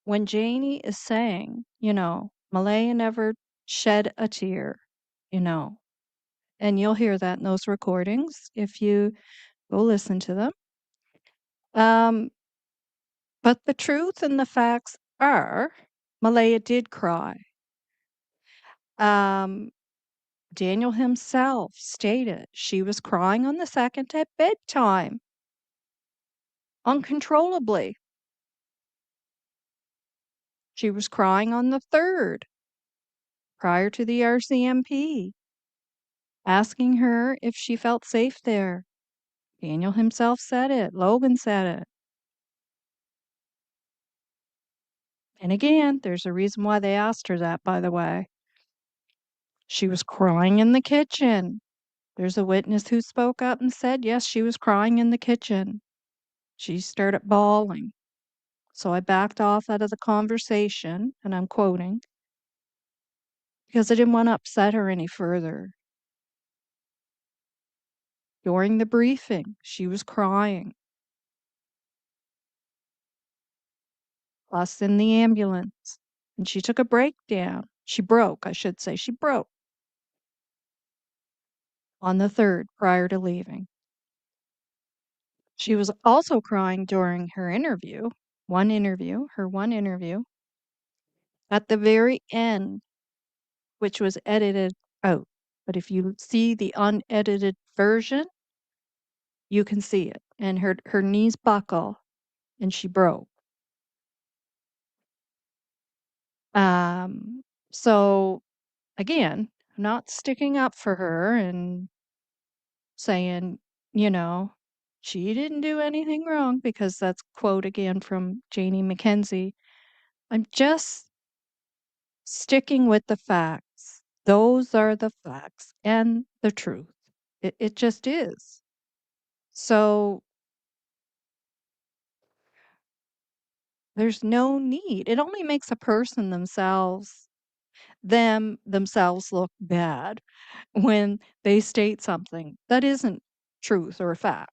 when Janie is saying, Malaya never shed a tear, you know, and you'll hear that in those recordings if you go listen to them. But the truth and the facts are Malaya did cry. Um, Daniel himself stated she was crying on the second at bedtime, uncontrollably. She was crying on the third, prior to the RCMP, asking her if she felt safe there. Daniel himself said it. Logan said it. And again, there's a reason why they asked her that, by the way. She was crying in the kitchen. There's a witness who spoke up and said, yes, she was crying in the kitchen. She started bawling. So I backed off out of the conversation, and I'm quoting, because I didn't want to upset her any further. During the briefing, she was crying. Plus in the ambulance. And she took a breakdown. She broke, I should say. She broke on the third prior to leaving. She was also crying during her interview, her one interview, at the very end, which was edited out. But if you see the unedited version, you can see it. And her knees buckle and she broke. Um, so again, I'm not sticking up for her and saying, you know, she didn't do anything wrong because that's quote again from Janie McKenzie. I'm just sticking with the facts. Those are the facts and the truth. It just is. So there's no need. It only makes a person themselves look bad when they state something that isn't truth or fact,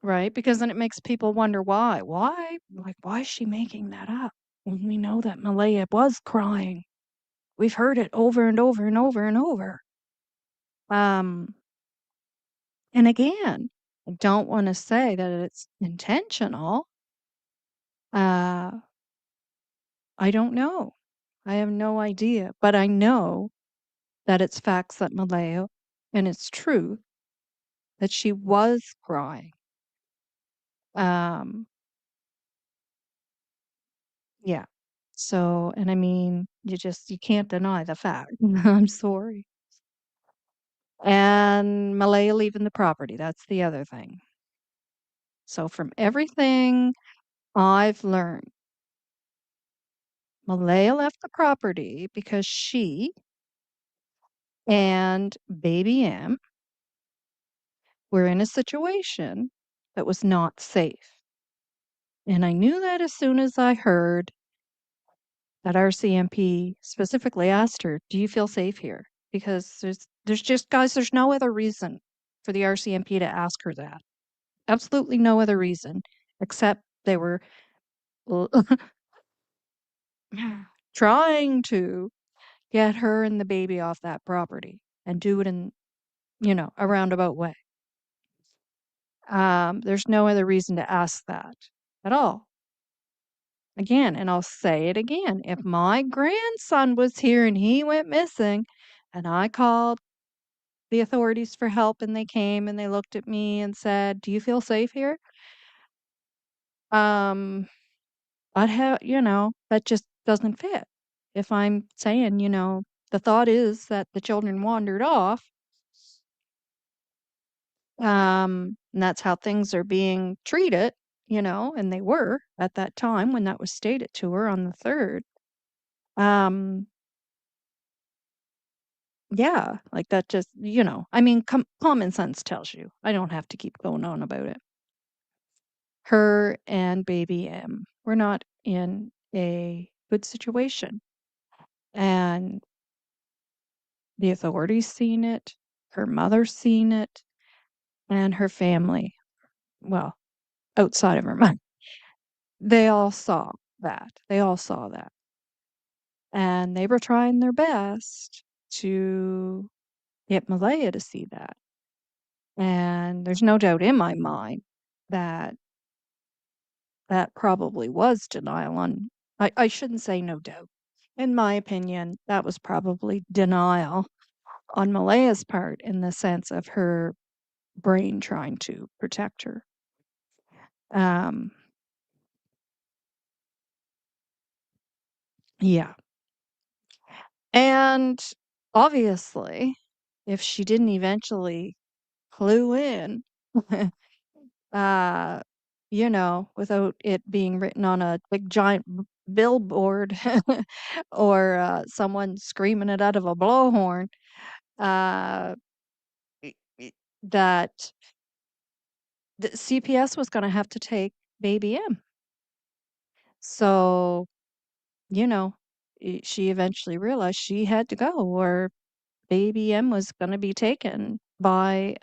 right? Because then it makes people wonder why. Why? Like, why is she making that up? we know that Malaya was crying. We've heard it over and over and over and over. And again, I don't want to say that it's intentional. I don't know. I have no idea, but I know that it's facts that Malaya, and it's true that she was crying. Um, yeah. So, and I mean, you can't deny the fact. I'm sorry. And Malaya leaving the property, that's the other thing. So from everything I've learned, Malaya left the property because she and baby M were in a situation that was not safe. And I knew that as soon as I heard that our CMP specifically asked her, "Do you feel safe here?" Because there's just, guys, there's no other reason for the RCMP to ask her that. Absolutely no other reason except they were trying to get her and the baby off that property and do it in, a roundabout way. There's no other reason to ask that at all. Again, and I'll say it again, if my grandson was here and he went missing and I called the authorities for help and they came and they looked at me and said, "Do you feel safe here?" Um, I'd have, that just doesn't fit. If I'm saying, the thought is that the children wandered off, and that's how things are being treated, and they were at that time when that was stated to her on the 3rd. Um, yeah, like that just, I mean, common sense tells you. I don't have to keep going on about it. Her and baby M were not in a good situation. And the authorities seen it, her mother seen it, and her family, well, outside of her mother, they all saw that. They all saw that. And they were trying their best to get Malaya to see that. And there's no doubt in my mind that that probably was denial on, I shouldn't say no doubt. In my opinion, that was probably denial on Malaya's part in the sense of her brain trying to protect her. Um, yeah. And obviously, if she didn't eventually clue in, uh, without it being written on a big giant billboard or someone screaming it out of a blowhorn, uh, i- i- that the CPS was going to have to take baby M. So, you know, she eventually realized she had to go, or baby M was going to be taken by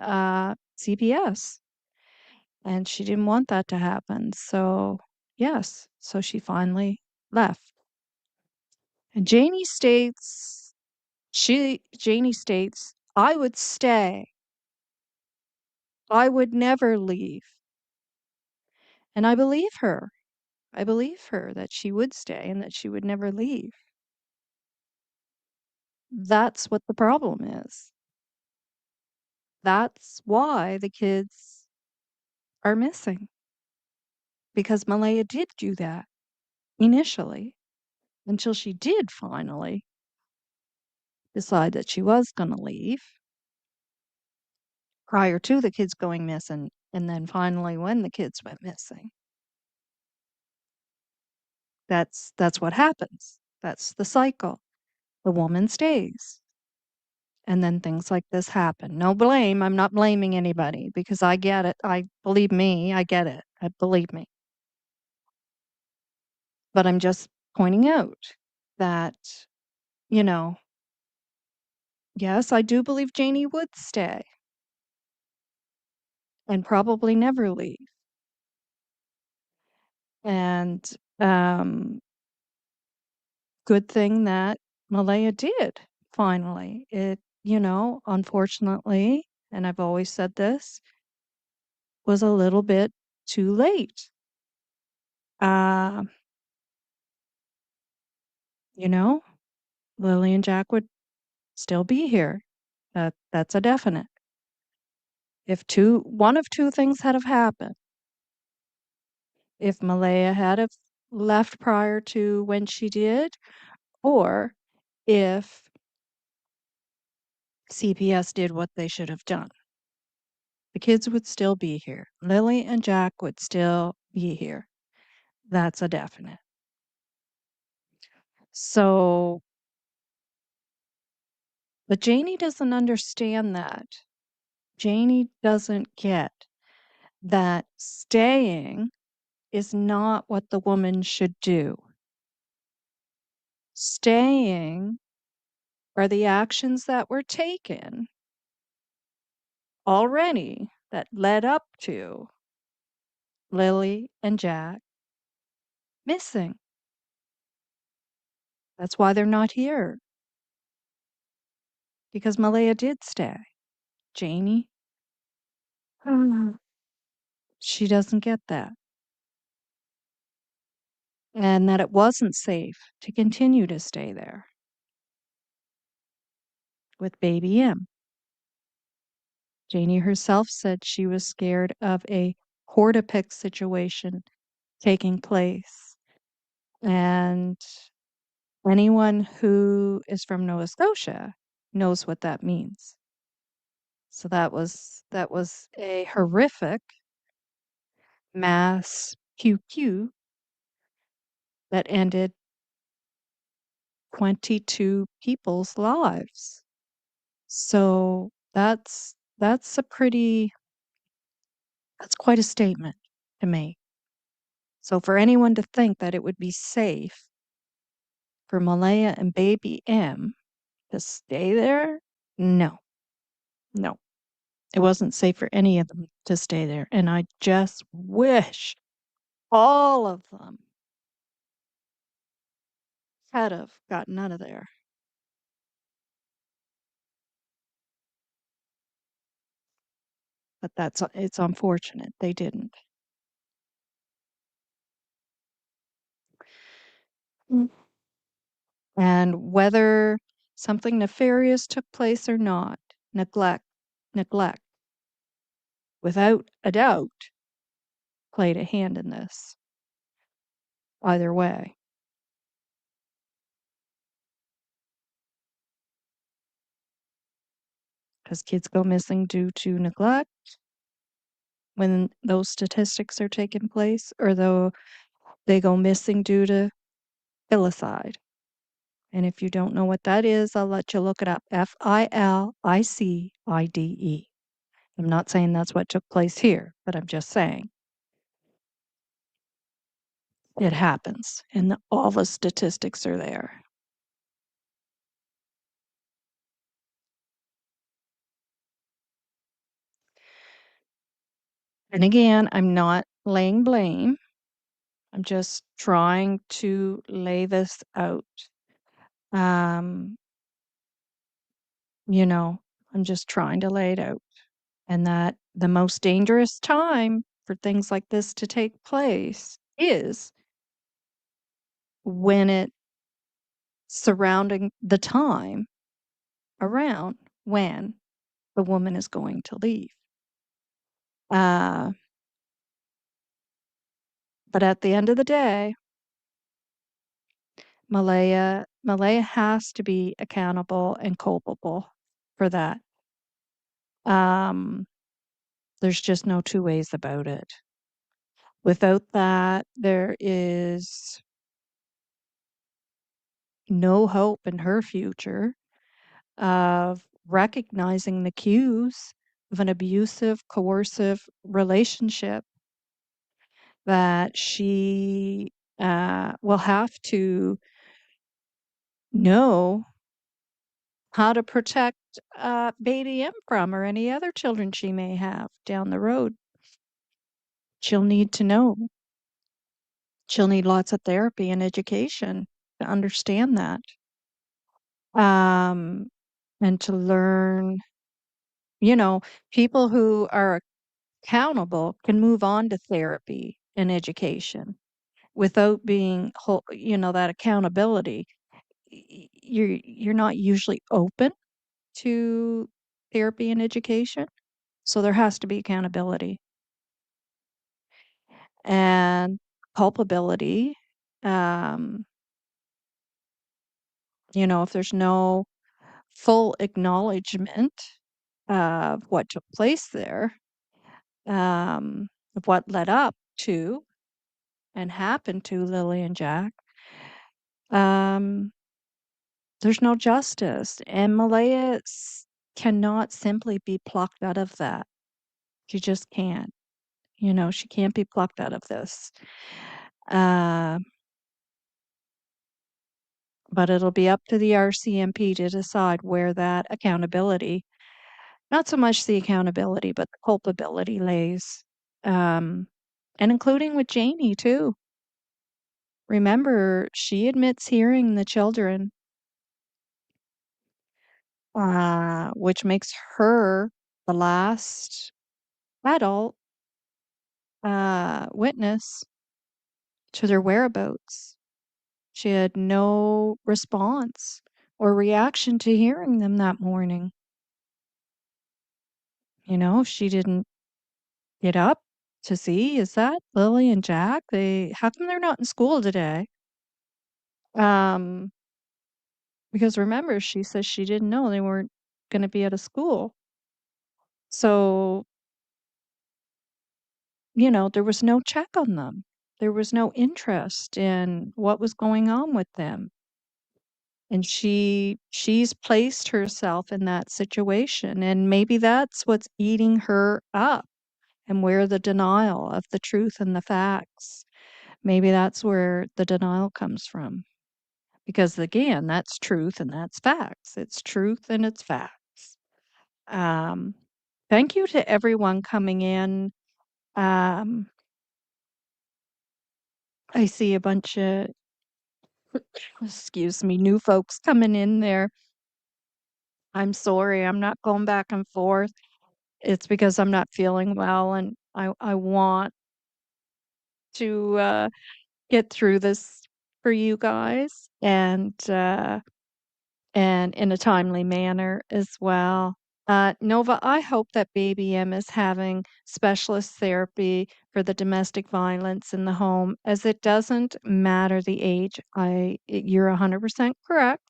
CPS. And she didn't want that to happen. So, yes, so she finally left. And Janie states, "I would stay. I would never leave." And I believe her. I believe her that she would stay and that she would never leave. That's what the problem is. That's why the kids are missing. Because Malaya did do that initially until she did finally decide that she was going to leave prior to the kids going missing. And then finally, when the kids went missing, that's what happens. That's the cycle. The woman stays. And then things like this happen. No blame. I'm not blaming anybody because I get it. Believe me, I get it. I believe me. But I'm just pointing out that, you know, yes, I do believe Janie would stay and probably never leave. And good thing that Malaya did finally. Unfortunately, and I've always said this, was a little bit too late. Uh, you know, Lily and Jack would still be here. That's a definite. If one of two things had have happened, if Malaya had have left prior to when she did, or if CPS did what they should have done, the kids would still be here. Lily and Jack would still be here. That's a definite. So, but Janie doesn't understand that. Janie doesn't get that staying is not what the woman should do. Staying are the actions that were taken already that led up to Lily and Jack missing. That's why they're not here. Because Malaya did stay. Janie, she doesn't get that. And that it wasn't safe to continue to stay there with baby M. Janie herself said she was scared of a hortipick situation taking place. And anyone who is from Nova Scotia knows what that means. So that was a horrific mass Pictou that ended 22 people's lives. So that's quite a statement to make. So for anyone to think that it would be safe for Malaya and baby M to stay there, no, no, it wasn't safe for any of them to stay there. And I just wish all of them had have gotten out of there. But it's unfortunate they didn't. Mm. And whether something nefarious took place or not, neglect, without a doubt, played a hand in this. Either way. Because kids go missing due to neglect when those statistics are taking place, or though they go missing due to filicide. And if you don't know what that is, I'll let you look it up. Filicide. I'm not saying that's what took place here, but I'm just saying it happens, and all the statistics are there. And again, I'm not laying blame. I'm just trying to lay this out. Um, I'm just trying to lay it out. And that the most dangerous time for things like this to take place is when it surrounding the time around when the woman is going to leave. Uh, but at the end of the day, Malaya has to be accountable and culpable for that. Um, there's just no two ways about it. Without that, there is no hope in her future of recognizing the cues of an abusive, coercive relationship that she will have to know how to protect baby M from or any other children she may have down the road. She'll need to know. She'll need lots of therapy and education to understand that. Um, and to learn, you know, people who are accountable can move on to therapy and education without being that accountability. You're not usually open to therapy and education, so there has to be accountability and culpability. Um, if there's no full acknowledgement of what took place there, of what led up to and happened to Lily and Jack, um, there's no justice. And Malaya cannot simply be plucked out of that. She just can't. She can't be plucked out of this. Uh, but it'll be up to the RCMP to decide where that accountability, not so much the accountability, but the culpability lays. Um, and including with Janie, too. Remember, she admits hearing the children, which makes her the last adult witness to their whereabouts. She had no response or reaction to hearing them that morning. She didn't get up to see, is that Lily and Jack? How come they're not in school today? Um, because remember, she says she didn't know they weren't going to be at a school. So, there was no check on them. There was no interest in what was going on with them. And she's placed herself in that situation, and maybe that's what's eating her up, and where the denial of the truth and the facts. Maybe that's where the denial comes from. Because again, that's truth and that's facts. It's truth and it's facts. Um, Thank you to everyone coming in. Um, I see a bunch of, excuse me, new folks coming in there. I'm sorry, I'm not going back and forth. It's because I'm not feeling well, and I want to get through this for you guys, and in a timely manner as well. Nova, I hope that Baby M is having specialist therapy for the domestic violence in the home, as it doesn't matter the age. You're 100% correct,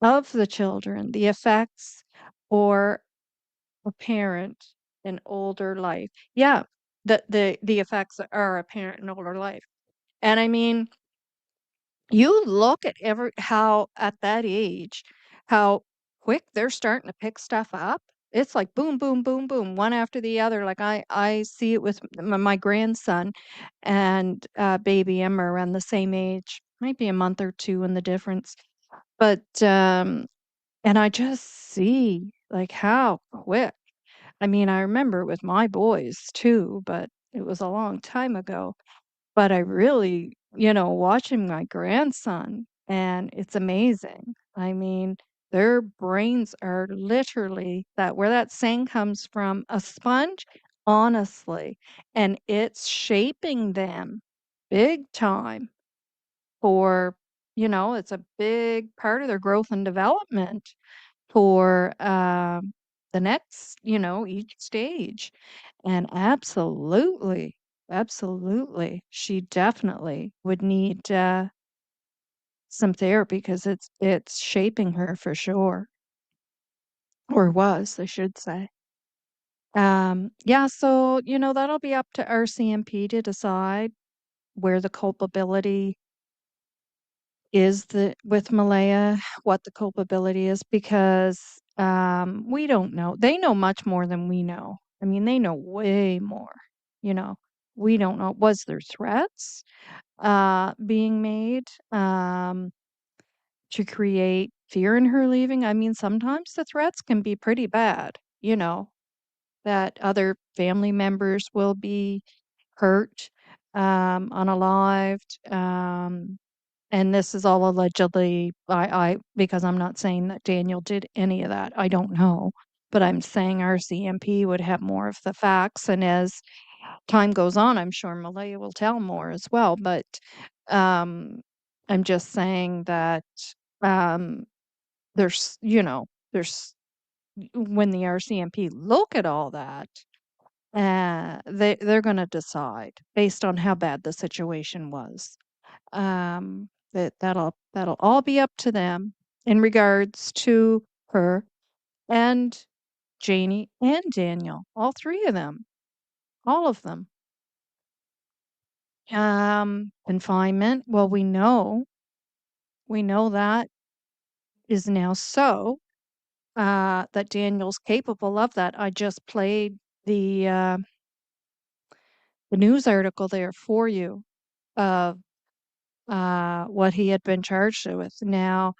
of the children, the effects, or a parent in older life. Yeah, the effects are apparent in older life. And I mean, you look at how at that age, how quick they're starting to pick stuff up. It's like boom, boom, boom, boom, one after the other. Like I see it with my grandson and baby Emma around the same age, might be a month or two in the difference. But and I just see like how quick. I mean, I remember with my boys too, but it was a long time ago. But I really, watching my grandson, and it's amazing. I mean, their brains are literally where that saying comes from, a sponge, honestly, and it's shaping them big time for, it's a big part of their growth and development for the next, each stage. And absolutely, absolutely, she definitely would need some therapy because it's shaping her for sure, or was, I should say. Yeah, so that'll be up to RCMP to decide where the culpability is with Malaya, what the culpability is, because we don't know. They know much more than we know. I mean, they know way more. You know, we don't know. Was there threats being made to create fear in her leaving? I mean, sometimes the threats can be pretty bad. That other family members will be hurt, unalived. and this is all allegedly, because I'm not saying that Daniel did any of that. I don't know. But I'm saying our CMP would have more of the facts. And as time goes on, I'm sure Malaya will tell more as well. But um, I'm just saying that um, there's when the RCMP look at all that, they're going to decide based on how bad the situation was. That'll all be up to them in regards to her and Janie and Daniel, all three of them, all of them. Confinement. Well, we know that is now so that Daniel's capable of that. I just played the news article there for you of what he had been charged with. Now,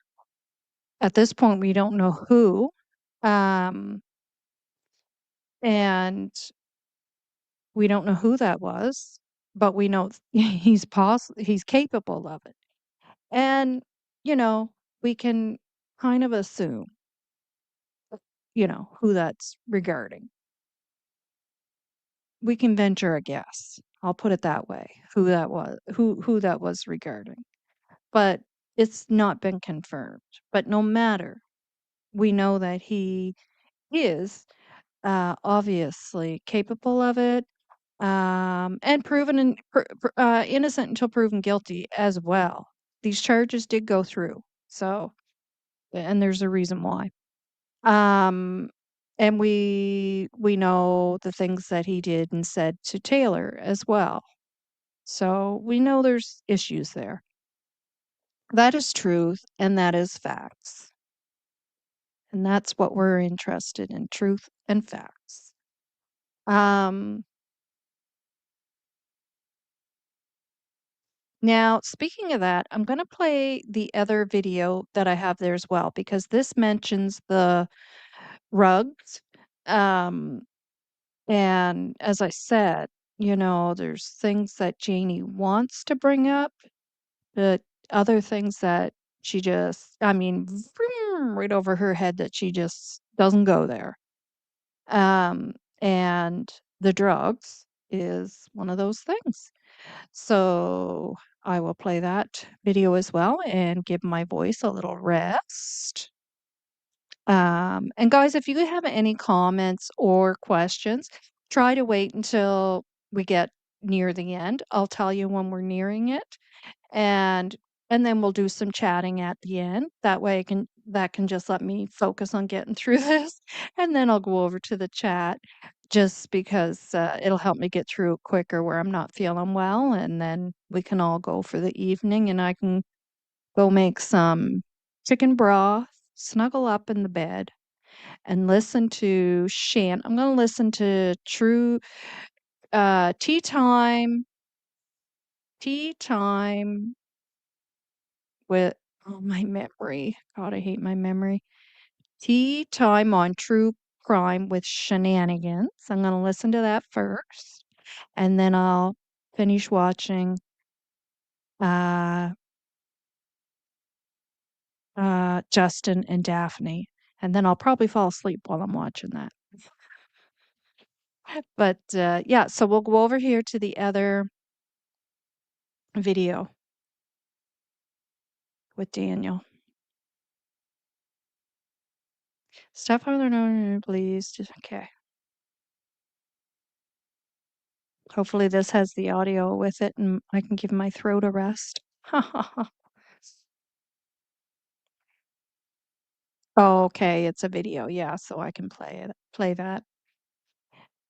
at this point, we don't know who, um, and we don't know who that was, but we know he's capable of it. And, you know, we can kind of assume, who that's regarding. We can venture a guess. I'll put it that way, who that was regarding. But it's not been confirmed. But no matter, we know that he is obviously capable of it, and innocent until proven guilty as well. These charges did go through, so and there's a reason why. Um, and we know the things that he did and said to Taylor as well. So we know there's issues there. That is truth and that is facts. And that's what we're interested in, truth and facts. Um, Now, speaking of that, I'm going to play the other video that I have there as well because this mentions the rugs. Um, and as I said, there's things that Janie wants to bring up, but other things that she just, I mean, vroom, right over her head that she just doesn't go there. And the drugs is one of those things. So I will play that video as well and give my voice a little rest. And guys, if you have any comments or questions, try to wait until we get near the end. I'll tell you when we're nearing it, and and then we'll do some chatting at the end. That can just let me focus on getting through this, and then I'll go over to the chat just because it'll help me get through it quicker where I'm not feeling well, and then we can all go for the evening, and I can go make some chicken broth, snuggle up in the bed, and listen to I'm going to listen to True Tea Time with oh my memory. God, I hate my memory. Tea Time on True Crime with Shenanigans. I'm going to listen to that first, and then I'll finish watching uh Justin and Daphne, and then I'll probably fall asleep while I'm watching that. But yeah, so we'll go over here to the other video with Daniel. Step farther, no, please. Okay. Hopefully this has the audio with it and I can give my throat a rest. Okay, it's a video. Yeah, so I can play that.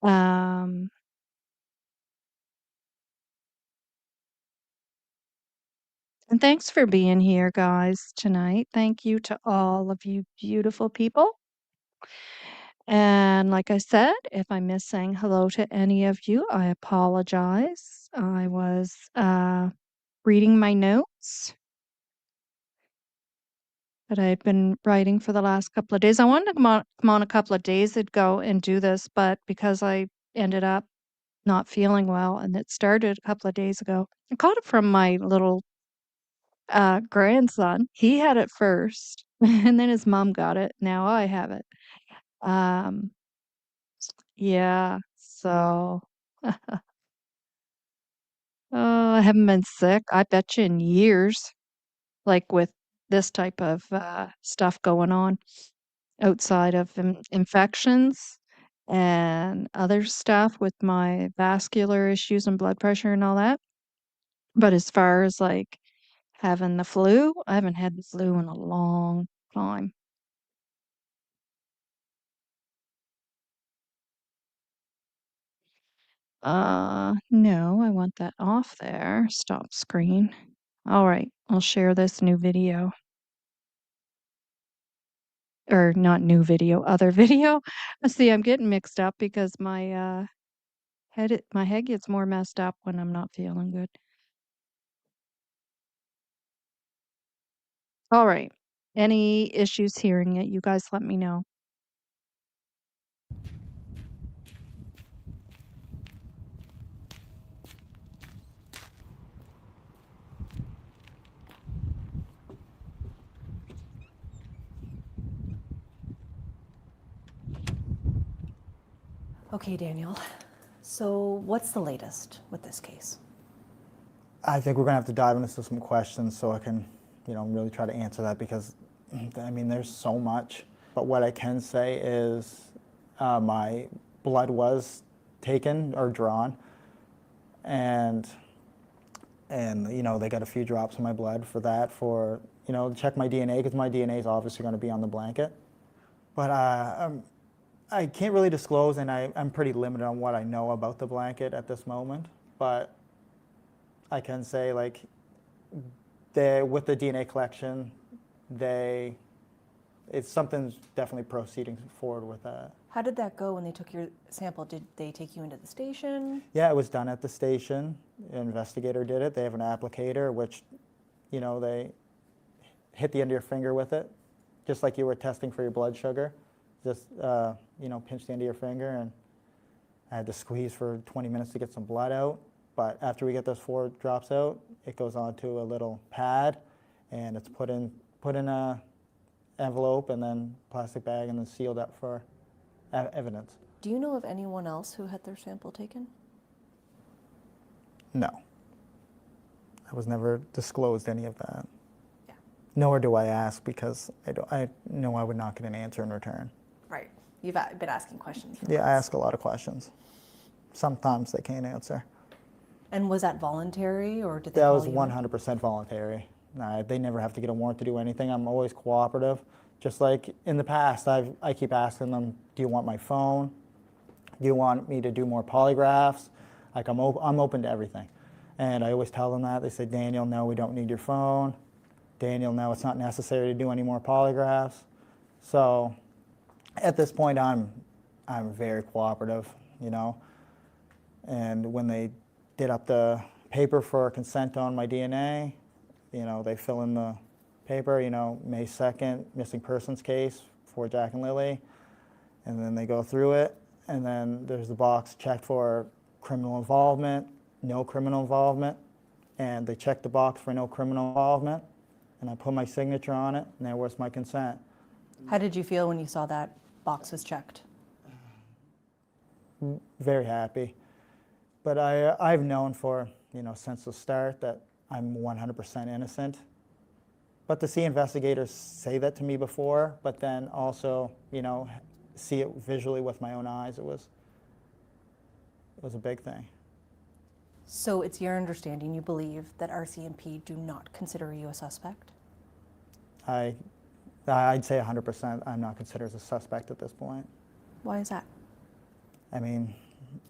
Um, and thanks for being here, guys, tonight. Thank you to all of you beautiful people. And like I said, if I miss saying hello to any of you, I apologize. I was reading my notes that I had been writing for the last couple of days. I wanted to come on a couple of days ago and do this, but because I ended up not feeling well and it started a couple of days ago, I caught it from my little grandson. He had it first, and then his mom got it. Now I have it. Um, yeah, so I haven't been sick, I bet you in years, like with this type of stuff going on outside of infections and other stuff with my vascular issues and blood pressure and all that. But as far as like having the flu, I haven't had the flu in a long time. No, I want that off there. Stop screen. All right, I'll share this new video. Or not new video, other video. See, I'm getting mixed up because my head gets more messed up when I'm not feeling good. All right. Any issues hearing it, you guys let me know.
Okay, Daniel. So what's the latest with this case?
I think we're going to have to dive into some questions so I can, really try to answer that because, there's so much. But what I can say is my blood was taken or drawn, and they got a few drops in my blood for that to check my DNA because my DNA is obviously going to be on the blanket. But I can't really disclose, and I'm pretty limited on what I know about the blanket at this moment. But I can say, with the DNA collection, something's definitely proceeding forward with that.
How did that go when they took your sample? Did they take you into the station?
Yeah, it was done at the station. An investigator did it. They have an applicator, which, they hit the end of your finger with it, just like you were testing for your blood sugar. Just, pinch the end of your finger, and I had to squeeze for 20 minutes to get some blood out. But after we get those 4 drops out, it goes onto a little pad, and it's put in a envelope and then plastic bag and then sealed up for evidence.
Do you know of anyone else who had their sample taken?
No. I was never disclosed any of that.
Yeah.
Nor do I ask because I know I would not get an answer in return.
Right. You've been asking questions.
Yeah, I ask a lot of questions. Sometimes they can't answer.
And was that voluntary, or did they
That
call
was
you?
100% voluntary. They never have to get a warrant to do anything. I'm always cooperative. Just like in the past, I keep asking them, do you want my phone? Do you want me to do more polygraphs? Like I'm open to everything. And I always tell them that. They say, Daniel, no, we don't need your phone. Daniel, no, it's not necessary to do any more polygraphs. So at this point, I'm very cooperative, And when they did up the paper for consent on my DNA, they fill in the paper, May 2nd, missing persons case for Jack and Lily. And then they go through it. And then there's the box checked for criminal involvement, no criminal involvement. And they checked the box for no criminal involvement. And I put my signature on it, and there was my consent.
How did you feel when you saw that box was checked?
Very happy. But I've known since the start that I'm 100% innocent. But to see investigators say that to me before, but then also, see it visually with my own eyes, it was a big thing.
So it's your understanding, you believe that RCMP do not consider you a suspect?
I'd say 100% I'm not considered as a suspect at this point.
Why is that?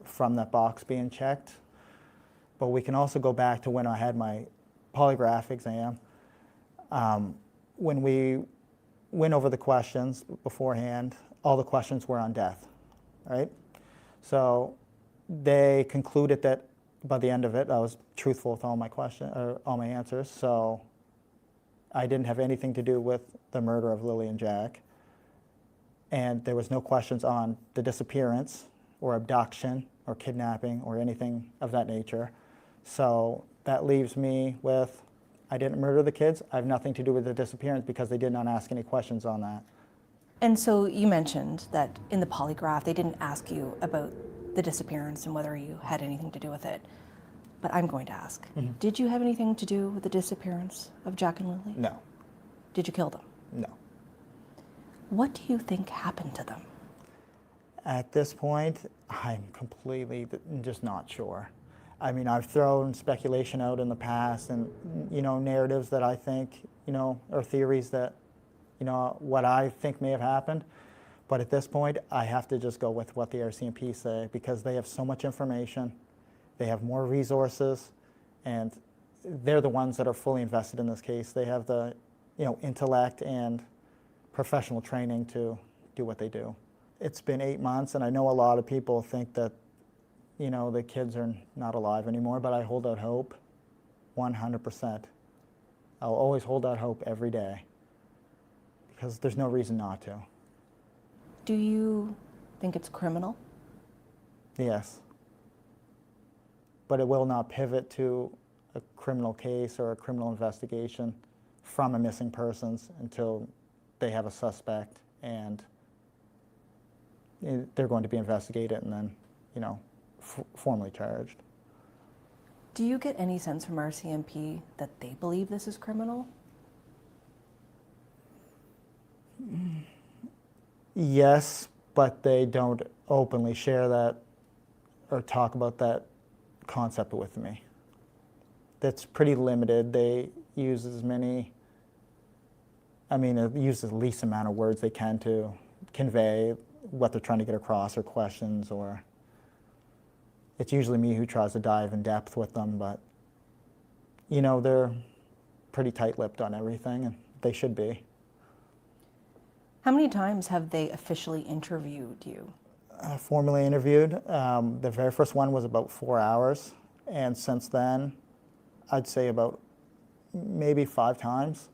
From that box being checked. But we can also go back to when I had my polygraph exam. When we went over the questions beforehand, all the questions were on death, right? So they concluded that by the end of it, I was truthful with all my answers. So I didn't have anything to do with the murder of Lily and Jack. And there was no questions on the disappearance or abduction or kidnapping or anything of that nature. So that leaves me with I didn't murder the kids. I have nothing to do with the disappearance because they did not ask any questions on that.
And so you mentioned that in the polygraph, they didn't ask you about the disappearance and whether you had anything to do with it. But I'm going to ask, did you have anything to do with the disappearance of Jack and Lily?
No,
Did you kill them?
no.
What do you think happened to them?
At this point, I'm completely just not sure. I mean, I've thrown speculation out in the past and, narratives that I think, or theories that, what I think may have happened. But at this point, I have to just go with what the RCMP say because they have so much information, they have more resources, and they're the ones that are fully invested in this case. They have the, intellect and professional training to do what they do. It's been 8 months, and I know a lot of people think that, the kids are not alive anymore, but I hold out hope 100%. I'll always hold out hope every day because there's no reason not to.
Do you think it's criminal?
Yes. But it will not pivot to a criminal case or a criminal investigation from a missing persons until they have a suspect and they're going to be investigated and then, formally charged.
Do you get any sense from RCMP that they believe this is criminal?
Yes, but they don't openly share that or talk about that concept with me. That's pretty limited. They use use the least amount of words they can to convey what they're trying to get across or questions, or it's usually me who tries to dive in depth with them, but they're pretty tight-lipped on everything, and they should be.
How many times have they officially interviewed you?
Formally interviewed. The very first one was about 4 hours, and since then, I'd say about maybe 5 times.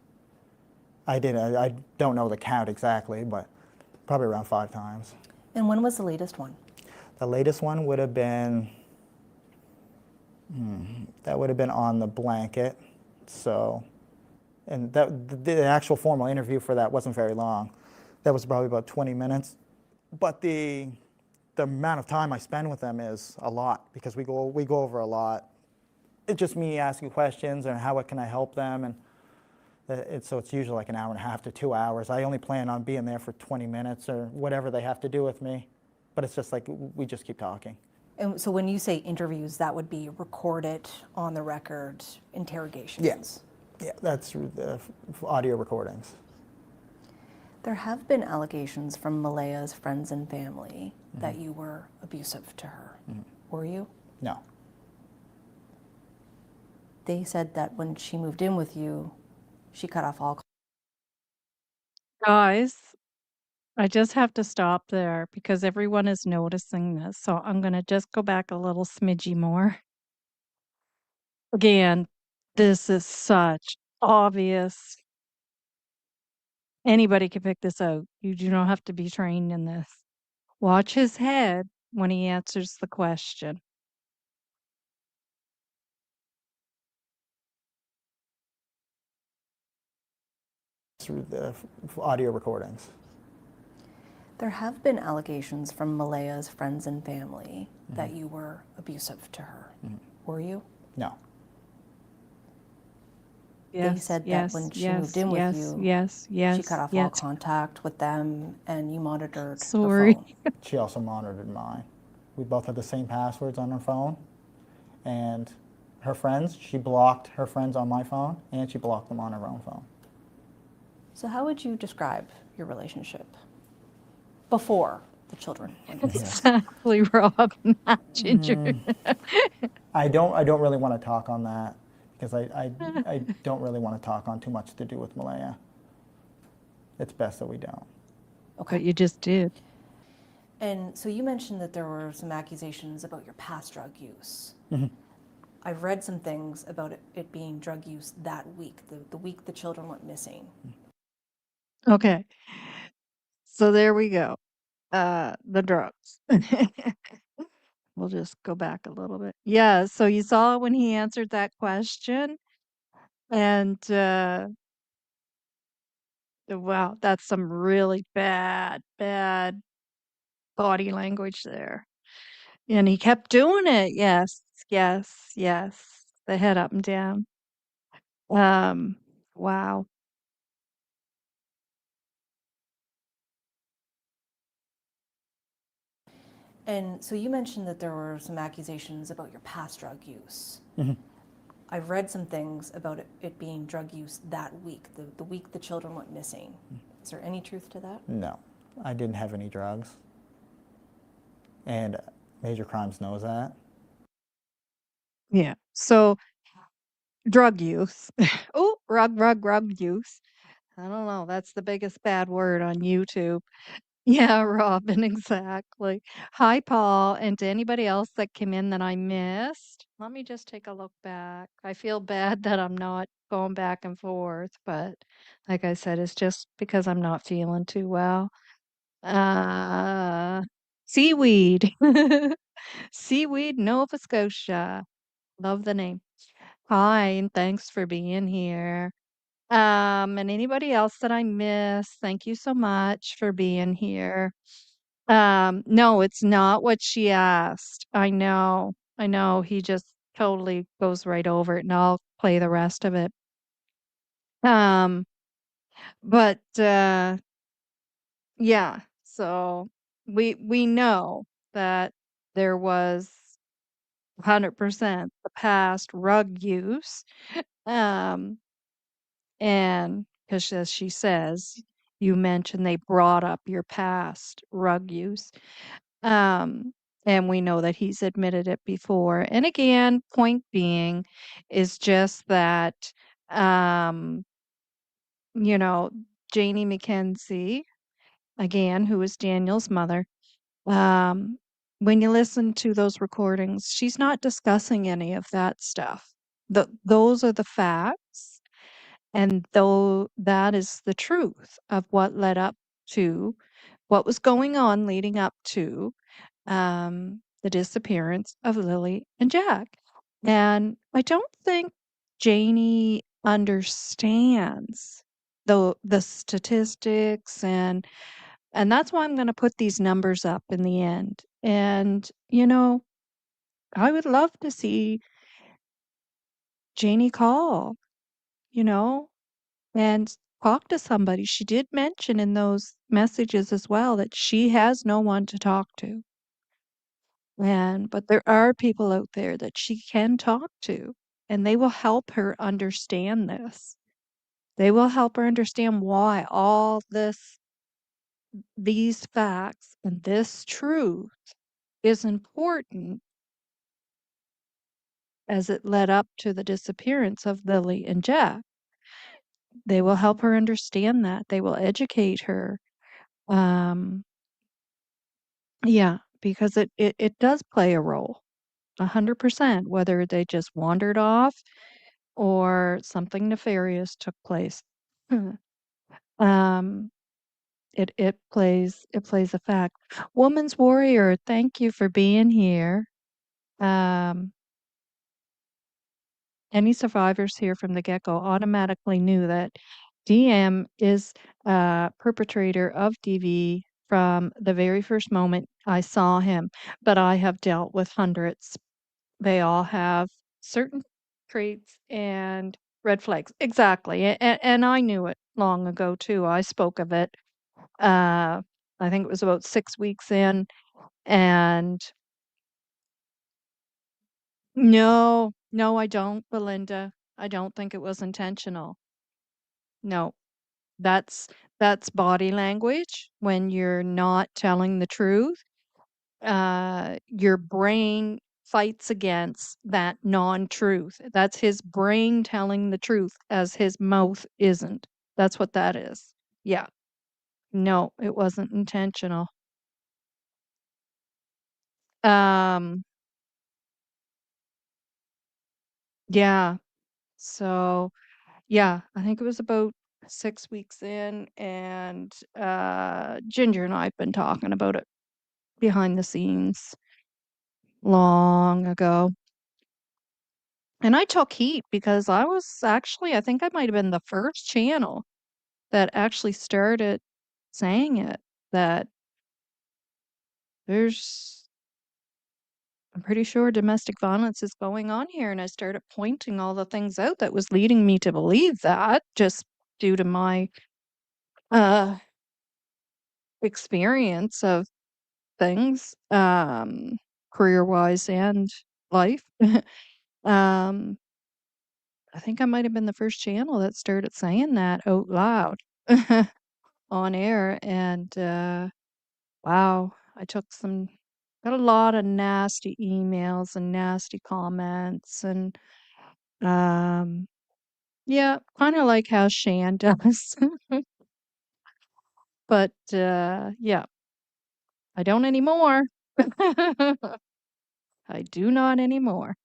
I don't know the count exactly, but probably around 5 times.
And when was the latest one?
The latest one would have been, that would have been on the blanket. So, and the actual formal interview for that wasn't very long. That was probably about 20 minutes. But the amount of time I spend with them is a lot because we go over a lot. It's just me asking questions and how can I help them, and so it's usually like an hour and a half to 2 hours. I only plan on being there for 20 minutes or whatever they have to do with me. But it's just like we just keep talking.
And so when you say interviews, that would be recorded, on the record interrogations?
Yes. Yeah, that's the audio recordings.
There have been allegations from Malaya's friends and family that you were abusive to her. Were you?
No.
They said that when she moved in with you, she cut off all.
Guys, I just have to stop there because everyone is noticing this. So I'm going to just go back a little smidgy more. Again, this is such obvious. Anybody can pick this out. You do not have to be trained in this. Watch his head when he answers the question.
Through the audio recordings.
There have been allegations from Malaya's friends and family that you were abusive to her. Were you?
No.
They said that when she moved in with you, she cut off all contact with them and you monitored her phone.
She also monitored mine. We both had the same passwords on her phone, and her friends, she blocked her friends on my phone and she blocked them on her own phone.
So how would you describe your relationship before the children went missing?
Exactly, Rob, not Ginger.
I don't really want to talk on that because I don't really want to talk on too much to do with Malaya. It's best that we don't.
Okay.
But you just did.
And so you mentioned that there were some accusations about your past drug use. I've read some things about it being drug use that week, the week the children went missing.
Okay. So there we go. The drugs. We'll just go back a little bit. Yeah, so you saw when he answered that question, And wow, that's some really bad, bad body language there. And he kept doing it. Yes, yes, yes. The head up and down. Um, wow.
And so you mentioned that there were some accusations about your past drug use. I've read some things about it being drug use that week, the week the children went missing. Is there any truth to that?
No, I didn't have any drugs. And Major Crimes knows that.
Yeah. So drug use. Oh, rug use. I don't know. That's the biggest bad word on YouTube. Yeah, Robin, exactly. Hi, Paul, and to anybody else that came in that I missed. Let me just take a look back. I feel bad that I'm not going back and forth, but like I said, it's just because I'm not feeling too well. Uh, Seaweed. Seaweed, Nova Scotia. Love the name. Hi, and thanks for being here. And anybody else that I missed, thank you so much for being here. No, it's not what she asked. I know. I know. He just totally goes right over it, and I'll play the rest of it. Um, but yeah, so we know that there was 100% the past rug use. Um, and because as she says, you mentioned they brought up your past rug use. Um, and we know that he's admitted it before. And again, point being is just that, um, you know, Janie McKenzie, again, who is Daniel's mother, um, when you listen to those recordings, she's not discussing any of that stuff. Those are the facts. And though that is the truth of what led up to what was going on leading up to the disappearance of Lily and Jack. And I don't think Janie understands the statistics and that's why I'm going to put these numbers up in the end. And I would love to see Janie call, you know, and talk to somebody. She did mention in those messages as well that she has no one to talk to. But there are people out there that she can talk to, and they will help her understand this. They will help her understand why all these facts and this truth is important as it led up to the disappearance of Lily and Jack. They will help her understand that. They will educate her. Um, yeah, because it does play a role, 100%, whether they just wandered off or something nefarious took place. um, it plays a fact. Woman's Warrior, thank you for being here. Um, any survivors here from the get-go automatically knew that DM is a perpetrator of DV from the very first moment I saw him, but I have dealt with hundreds. They all have certain traits and red flags. Exactly. And I knew it long ago too. I spoke of it. Uh, I think it was about 6 weeks in. And no, no, I don't, Belinda. I don't think it was intentional. No, that's that's body language when you're not telling the truth. Your brain fights against that non-truth. That's his brain telling the truth as his mouth isn't. That's what that is. Yeah. No, it wasn't intentional. Um, yeah. So, yeah, I think it was about 6 weeks in, and Ginger and I have been talking about it behind the scenes long ago. And I took heat because I think I might have been the first channel that actually started saying it, that there's I'm pretty sure domestic violence is going on here, and I started pointing all the things out that was leading me to believe that, just due to my, uh, experience of things, career-wise and life. Um, I think I might have been the first channel that started saying that out loud on air, and, wow, got a lot of nasty emails and nasty comments and, um, yeah, kinda like how Shan does. But, yeah, I don't anymore. I do not anymore.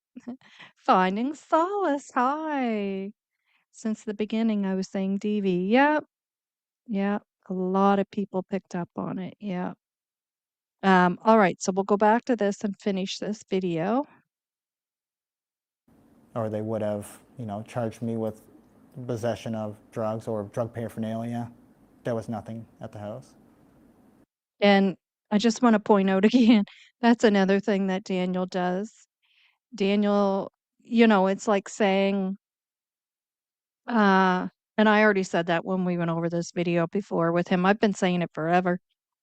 Finding solace, hi. Since the beginning, I was saying DV. Yep, yep. A lot of people picked up on it. Yeah. All right, so we'll go back to this and finish this video.
Or they would have, charged me with possession of drugs or drug paraphernalia. There was nothing at the house.
And I just want to point out again, that's another thing that Daniel does. Daniel, it's like saying, uh, and I already said that when we went over this video before with him. I've been saying it forever.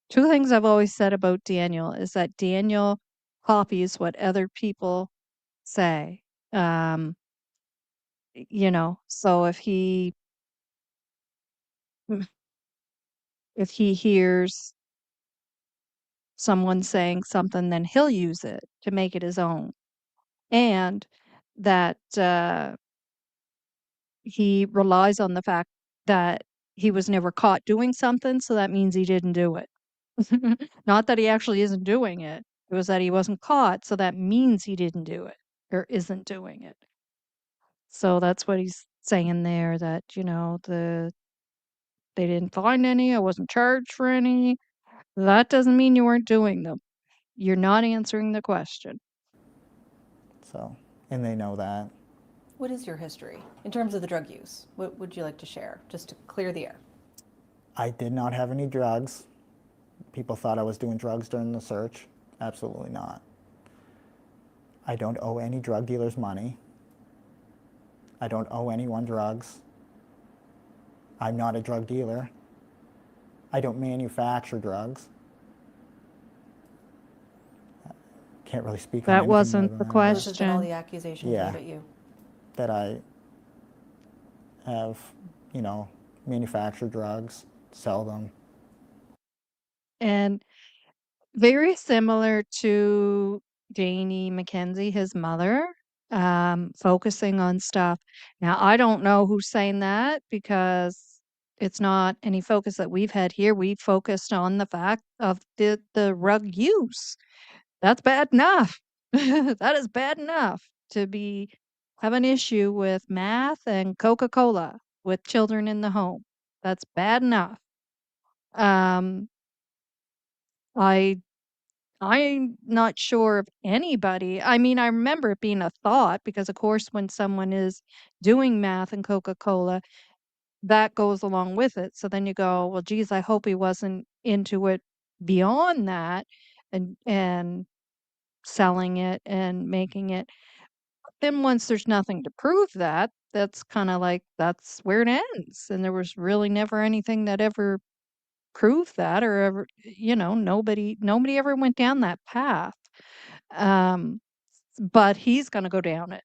Two things I've always said about Daniel is that Daniel copies what other people say. Um, so if he hears someone saying something, then he'll use it to make it his own. And that he relies on the fact that he was never caught doing something, so that means he didn't do it. Not that he actually isn't doing it. It was that he wasn't caught, so that means he didn't do it or isn't doing it. So that's what he's saying there, that, they didn't find any, I wasn't charged for any. That doesn't mean you weren't doing them. You're not answering the question.
So, and they know that.
What is your history in terms of the drug use? What would you like to share, just to clear the air?
I did not have any drugs. People thought I was doing drugs during the search. Absolutely not. I don't owe any drug dealers money. I don't owe anyone drugs. I'm not a drug dealer. I don't manufacture drugs. Can't really speak on
That
anything more
wasn't
than
the
that.
Those have been all
question.
the accusations
Yeah.
made at you.
That I have, manufactured drugs, sell them.
And very similar to Janie McKenzie, his mother, focusing on stuff. Now, I don't know who's saying that because it's not any focus that we've had here. We focused on the fact of the rug use. That's bad enough. That is bad enough to have an issue with math and Coca-Cola with children in the home. That's bad enough. Um, I I'm not sure of anybody. I mean, I remember it being a thought because, of course, when someone is doing math and Coca-Cola, that goes along with it. So then you go, well, geez, I hope he wasn't into it beyond that and selling it and making it. Then once there's nothing to prove that, that's kind of like that's where it ends. And there was really never anything that ever proved that or ever, nobody ever went down that path. Um, but he's gonna go down it.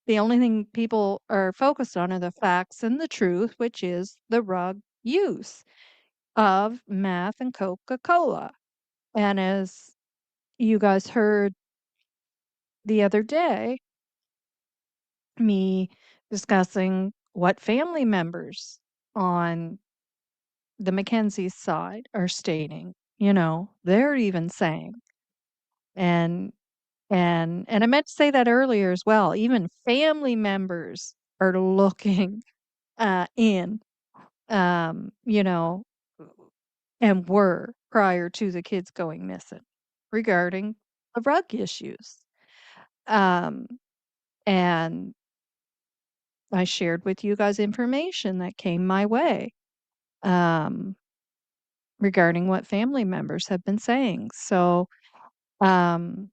The only thing people are focused on are the facts and the truth, which is the rug use of meth and Coca-Cola. And as you guys heard the other day, me discussing what family members on the Mackenzie's side are stating, they're even saying. And and I meant to say that earlier as well. Even family members are looking in, um, you know, and were prior to the kids going missing regarding the rug issues. Um, And I shared with you guys information that came my way um, regarding what family members have been saying. So, um,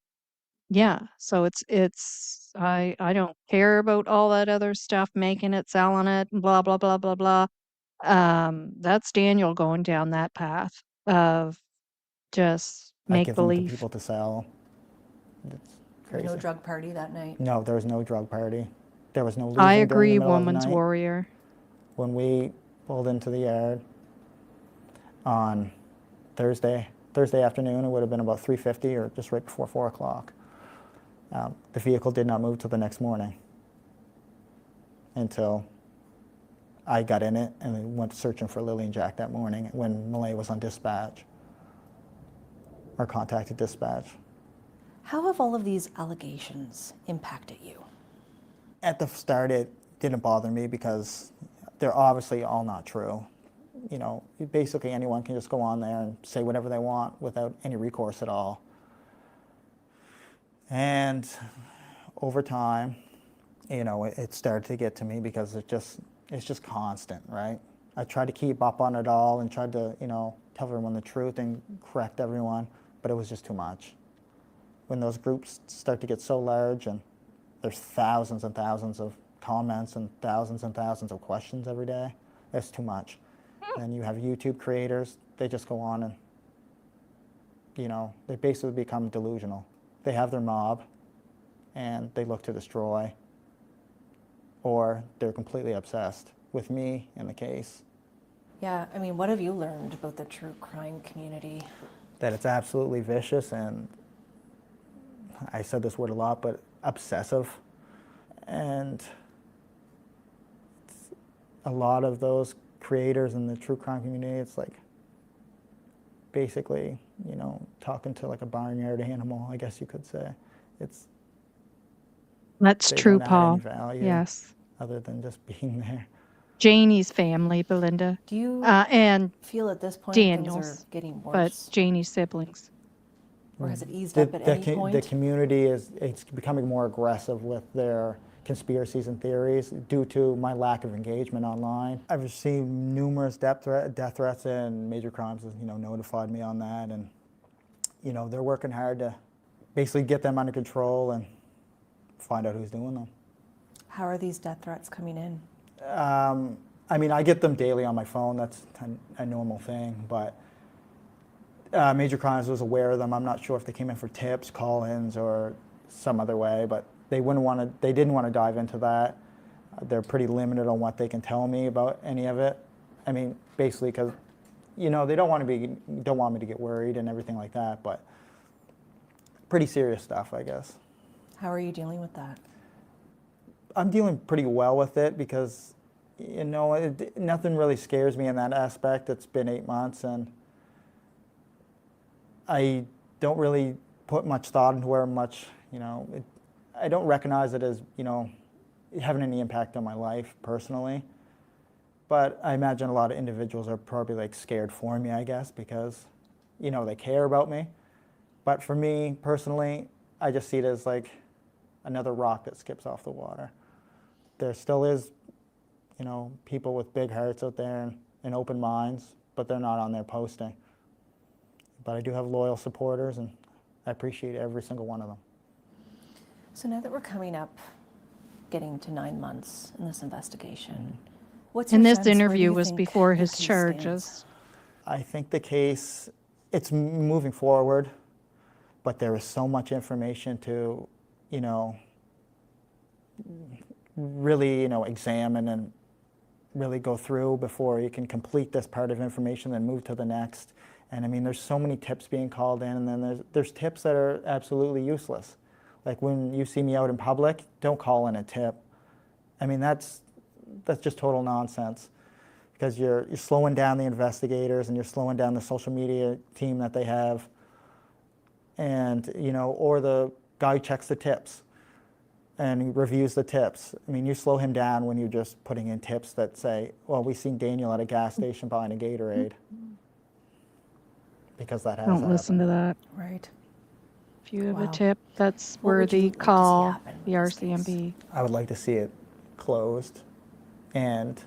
yeah, so I don't care about all that other stuff, making it, selling it, and blah blah blah blah blah. That's Daniel going down that path of just
I
make
give them to
believe.
people to sell. It's crazy.
No drug party that night.
No, there was no drug party. There was no
I
losing during the
agree,
middle of the
woman's
night.
warrior.
When we pulled into the yard on Thursday afternoon, it would have been about 3:50 or just right before 4 o'clock. The vehicle did not move till the next morning until I got in it and we went searching for Lilly&Jack that morning when Malay was on dispatch or contacted dispatch.
How have all of these allegations impacted you?
At the start, it didn't bother me because they're obviously all not true. You know, basically anyone can just go on there and say whatever they want without any recourse at all. And over time, you know, it started to get to me because it's just constant, right? I tried to keep up on it all and tried to, you know, tell everyone the truth and correct everyone, but it was just too much. When those groups start to get so large and there's thousands and thousands of comments and thousands of questions every day, it's too much. Then you have YouTube creators, they just go on and, you know, they basically become delusional. They have their mob and they look to destroy, or they're completely obsessed with me in the case.
Yeah, I mean, what have you learned about the true crime community?
That it's absolutely vicious and, I said this word a lot, but obsessive. And a lot of those creators in the true crime community, it's like basically, you know, talking to like a barnyard animal, I guess you could say.
That's
They
true,
don't add any
Paul.
value
Yes.
other than just being there.
Janie's family, Belinda.
Do you
And
feel at this point things are
Daniel's,
getting
but
worse?
Janie's siblings.
Or has it eased up at any point?
The community it's becoming more aggressive with their conspiracies and theories due to my lack of engagement online. I've received numerous death threats, and Major Crimes has, you know, notified me on that, and, you know, they're working hard to basically get them under control and find out who's doing them.
How are these death threats coming in?
I mean, I get them daily on my phone. That's a normal thing, but Major Crimes was aware of them. I'm not sure if they came in for tips, call-ins, or some other way, but they didn't want to dive into that. They're pretty limited on what they can tell me about any of it. I mean, basically because, you know, they don't want me to get worried and everything like that, but pretty serious stuff, I guess.
How are you dealing with that?
I'm dealing pretty well with it because, you know, nothing really scares me in that aspect. It's been 8 months, and I don't really put much thought into where much, you know, I don't recognize it as, you know, having any impact on my life personally. But I imagine a lot of individuals are probably like scared for me, I guess, because, you know, they care about me. But for me personally, I just see it as like another rock that skips off the water. There still is, you know, people with big hearts out there and open minds, but they're not on there posting. But I do have loyal supporters, and I appreciate every single one of them.
So now that we're coming up, getting to 9 months in this investigation, what's your
And this
sense? Where do
interview
you
was
think
before
your
his
case
charges.
stands?
I think the case, it's moving forward, but there is so much information to, you know, really, you know, examine and really go through before you can complete this part of information and move to the next. And I mean, there's so many tips being called in, and then there's tips that are absolutely useless. Like when you see me out in public, don't call in a tip. I mean, that's just total nonsense, because you're slowing down the investigators and you're slowing down the social media team that they have, and, you know, or the guy who checks the tips and reviews the tips. I mean, you slow him down when you're just putting in tips that say, well, we seen Daniel at a gas station buying a Gatorade, because that has
Don't listen to
happened.
that.
Right.
If you have a
Wow.
tip that's
What would
worthy,
you like to see
call
happen
the
in this case?
RCMP.
I would like to see it closed and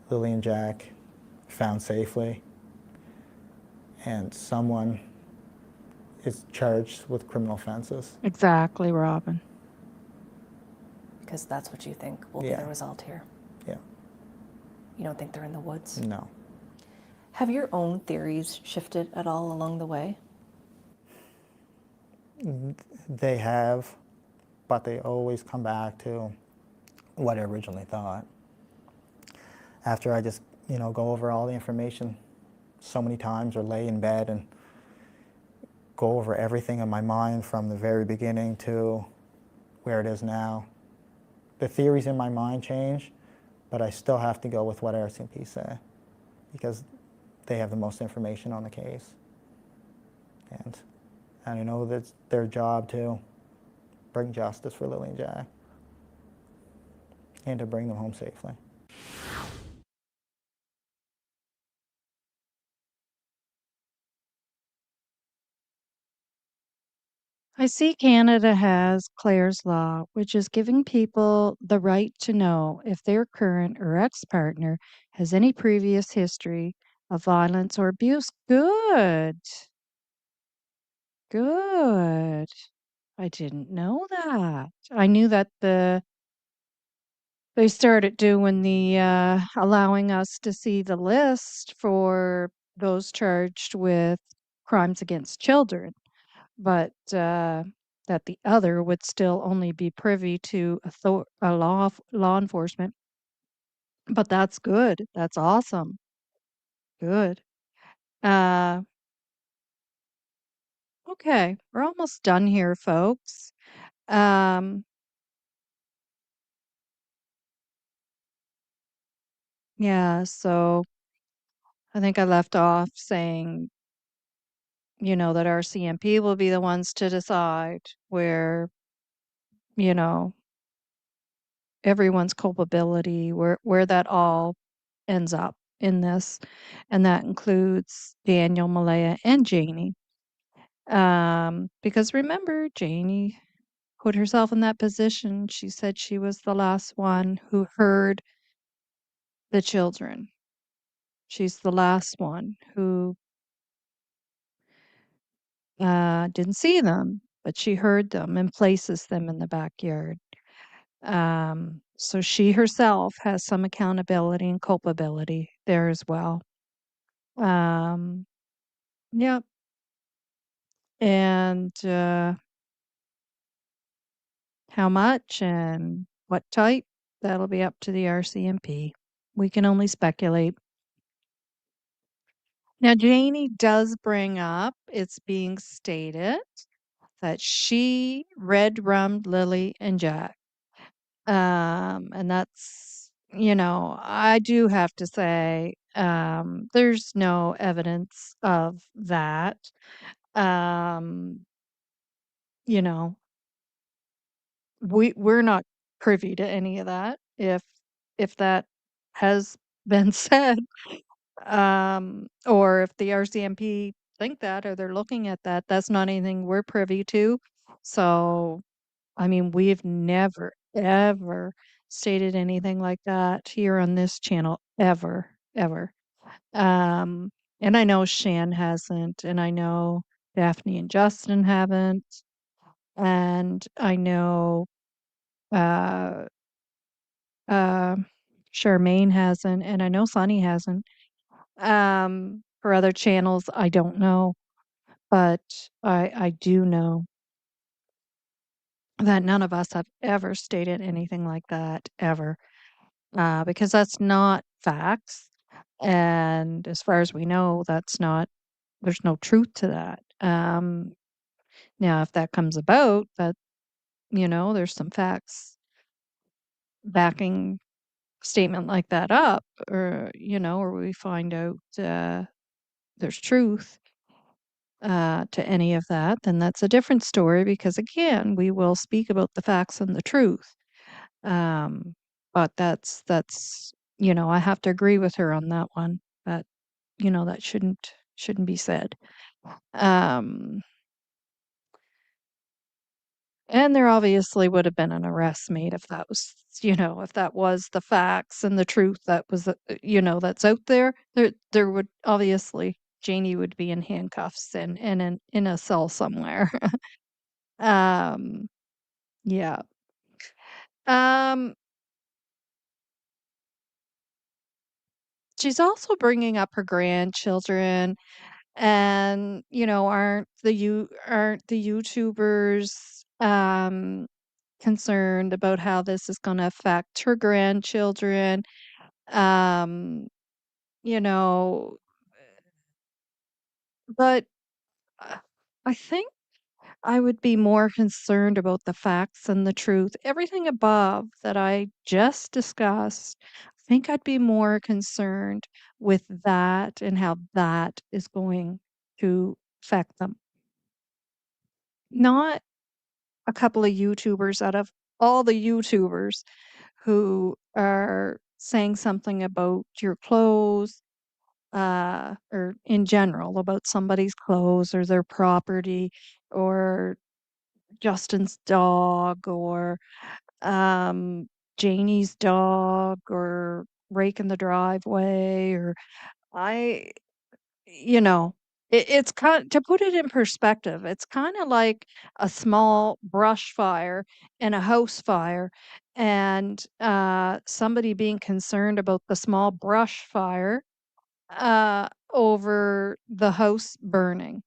Lily and Jack found safely, and someone is charged with criminal offenses.
Exactly, Robin.
Because that's what you think will be
Yeah.
the result here.
Yeah.
You don't think they're in the woods?
No.
Have your own theories shifted at all along the way?
They have, but they always come back to what I originally thought. After I just, go over all the information so many times or lay in bed and go over everything in my mind from the very beginning to where it is now. The theories in my mind change, but I still have to go with what RCMP say because they have the most information on the case. And I know that's their job to bring justice for Lily and Jack and to bring them home safely.
I see Canada has Clare's Law, which is giving people the right to know if their current or ex partner has any previous history of violence or abuse. Good. Good. I didn't know that. I knew that they started doing the allowing us to see the list for those charged with crimes against children, but that the other would still only be privy to law enforcement. But that's good. That's awesome. Good. Uh, okay, we're almost done here, folks. Um, yeah, so I think I left off saying, that our CMP will be the ones to decide where, you know, everyone's culpability, where that all ends up in this, and that includes Daniel, Malaya, and Janie. Because remember, Janie put herself in that position. She said she was the last one who heard the children. She's the last one who didn't see them, but she heard them and places them in the backyard. So she herself has some accountability and culpability there as well. Um, yep. And how much and what type, that'll be up to the RCMP. We can only speculate. Now, Janie does bring up, it's being stated that she red rummed Lily and Jack. And that's, I do have to say, there's no evidence of that. Um, you know, we're not privy to any of that. If that has been said, or if the RCMP think that or they're looking at that, that's not anything we're privy to. So, I mean, we've never, ever stated anything like that here on this channel, ever, ever. Um, and I know Shan hasn't, and I know Daphne and Justin haven't, and I know uh, uh, Charmaine hasn't, and I know Sunny hasn't. For other channels, I don't know, but I do know that none of us have ever stated anything like that ever, because that's not facts. And as far as we know, there's no truth to that. Now, if that comes about, there's some facts backing a statement like that up, or we find out there's truth to any of that, then that's a different story because, again, we will speak about the facts and the truth. Um, but I have to agree with her on that one. That, that shouldn't be said. Um, And there obviously would have been an arrest made if that was, if that was the facts and the truth that was, that's out there. There would obviously Janie would be in handcuffs and in a cell somewhere. um, yeah. Um, she's also bringing up her grandchildren, and aren't the YouTubers concerned about how this is going to affect her grandchildren? Um, you know, but uh, I think I would be more concerned about the facts and the truth. Everything above that I just discussed, I think I'd be more concerned with that and how that is going to affect them. Not a couple of YouTubers out of all the YouTubers who are saying something about your clothes, or in general about somebody's clothes or their property, or Justin's dog, or Janie's dog, or raking the driveway, or I, you know, it's kind to put it in perspective, it's kind of like a small brush fire and a house fire, and somebody being concerned about the small brush fire over the house burning.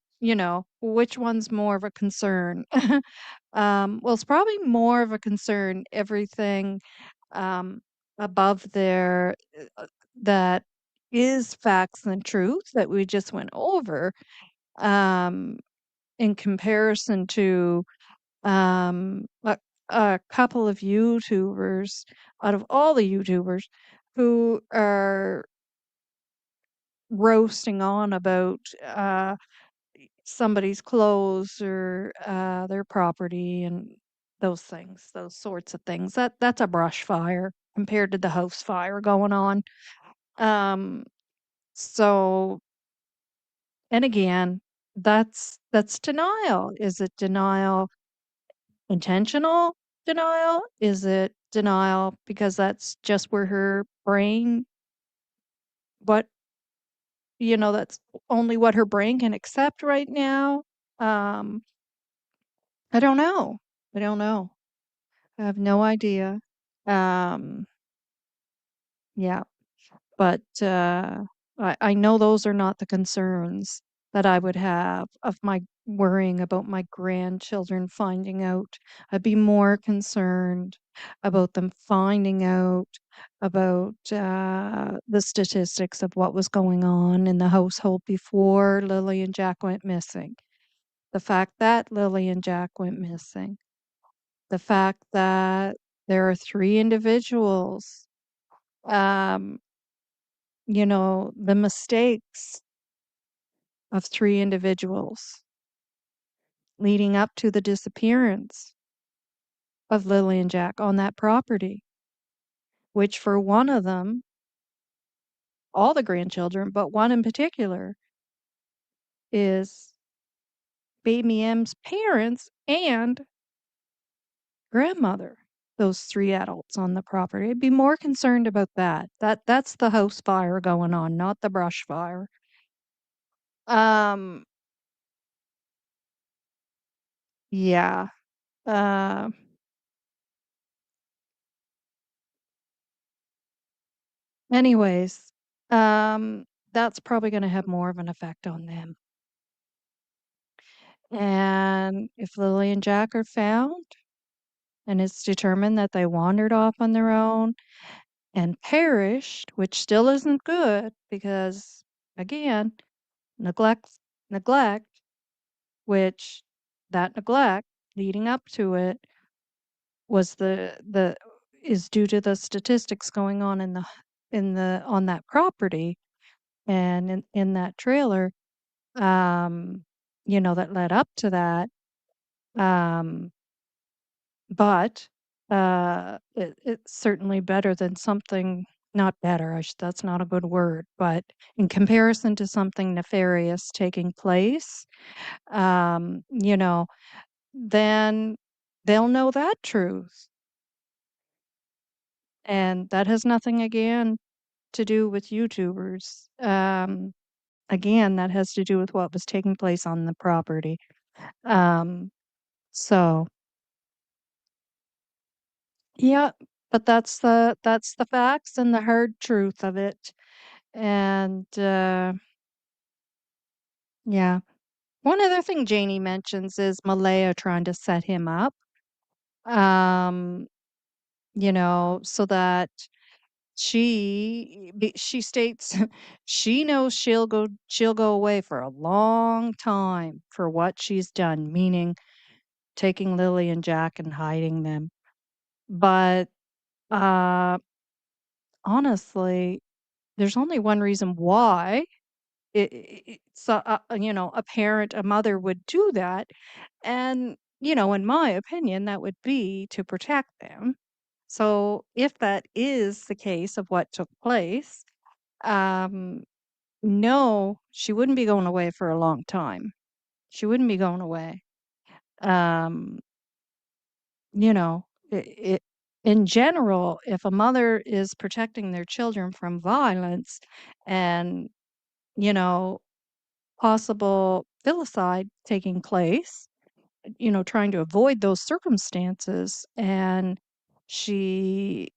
Which one's more of a concern? Well, it's probably more of a concern everything um, above there that is facts and truth that we just went over, um, in comparison to um, a, a couple of YouTubers out of all the YouTubers who are roasting on about somebody's clothes or their property and those things, those sorts of things. That's a brush fire compared to the house fire going on. Um, so, and again, that's denial. Is it denial intentional denial? Is it denial because that's just where her brain, what that's only what her brain can accept right now? Um, I don't know. I don't know. I have no idea. Um, yeah, but I know those are not the concerns that I would have of my worrying about my grandchildren finding out. I'd be more concerned about them finding out about the statistics of what was going on in the household before Lily and Jack went missing. The fact that Lily and Jack went missing. The fact that there are three individuals, um, the mistakes of three individuals leading up to the disappearance of Lily and Jack on that property, which for one of them, all the grandchildren, but one in particular, is Baby M's parents and grandmother. Those three adults on the property. I'd be more concerned about that. That's the house fire going on, not the brush fire. Um, yeah. Uh, anyways, that's probably going to have more of an effect on them. And if Lily and Jack are found and it's determined that they wandered off on their own and perished, which still isn't good because, again, neglect, neglect, which that neglect leading up to it was the is due to the statistics going on in the on that property and in that trailer, um, that led up to that. Um, but it's certainly better than something, not better, that's not a good word, but in comparison to something nefarious taking place, um, you know, then they'll know that truth. And that has nothing, again, to do with YouTubers. Again, that has to do with what was taking place on the property. Um, so yeah, but that's the facts and the hard truth of it. And yeah. One other thing Janie mentions is Malaya trying to set him up. Um, so that she states she knows she'll go away for a long time for what she's done, meaning taking Lily and Jack and hiding them. But uh honestly, there's only one reason why a mother would do that. And, in my opinion, that would be to protect them. So if that is the case of what took place, um, no, she wouldn't be going away for a long time. She wouldn't be going away. Um, you know, in general, if a mother is protecting their children from violence and, you know, possible filicide taking place, trying to avoid those circumstances, and she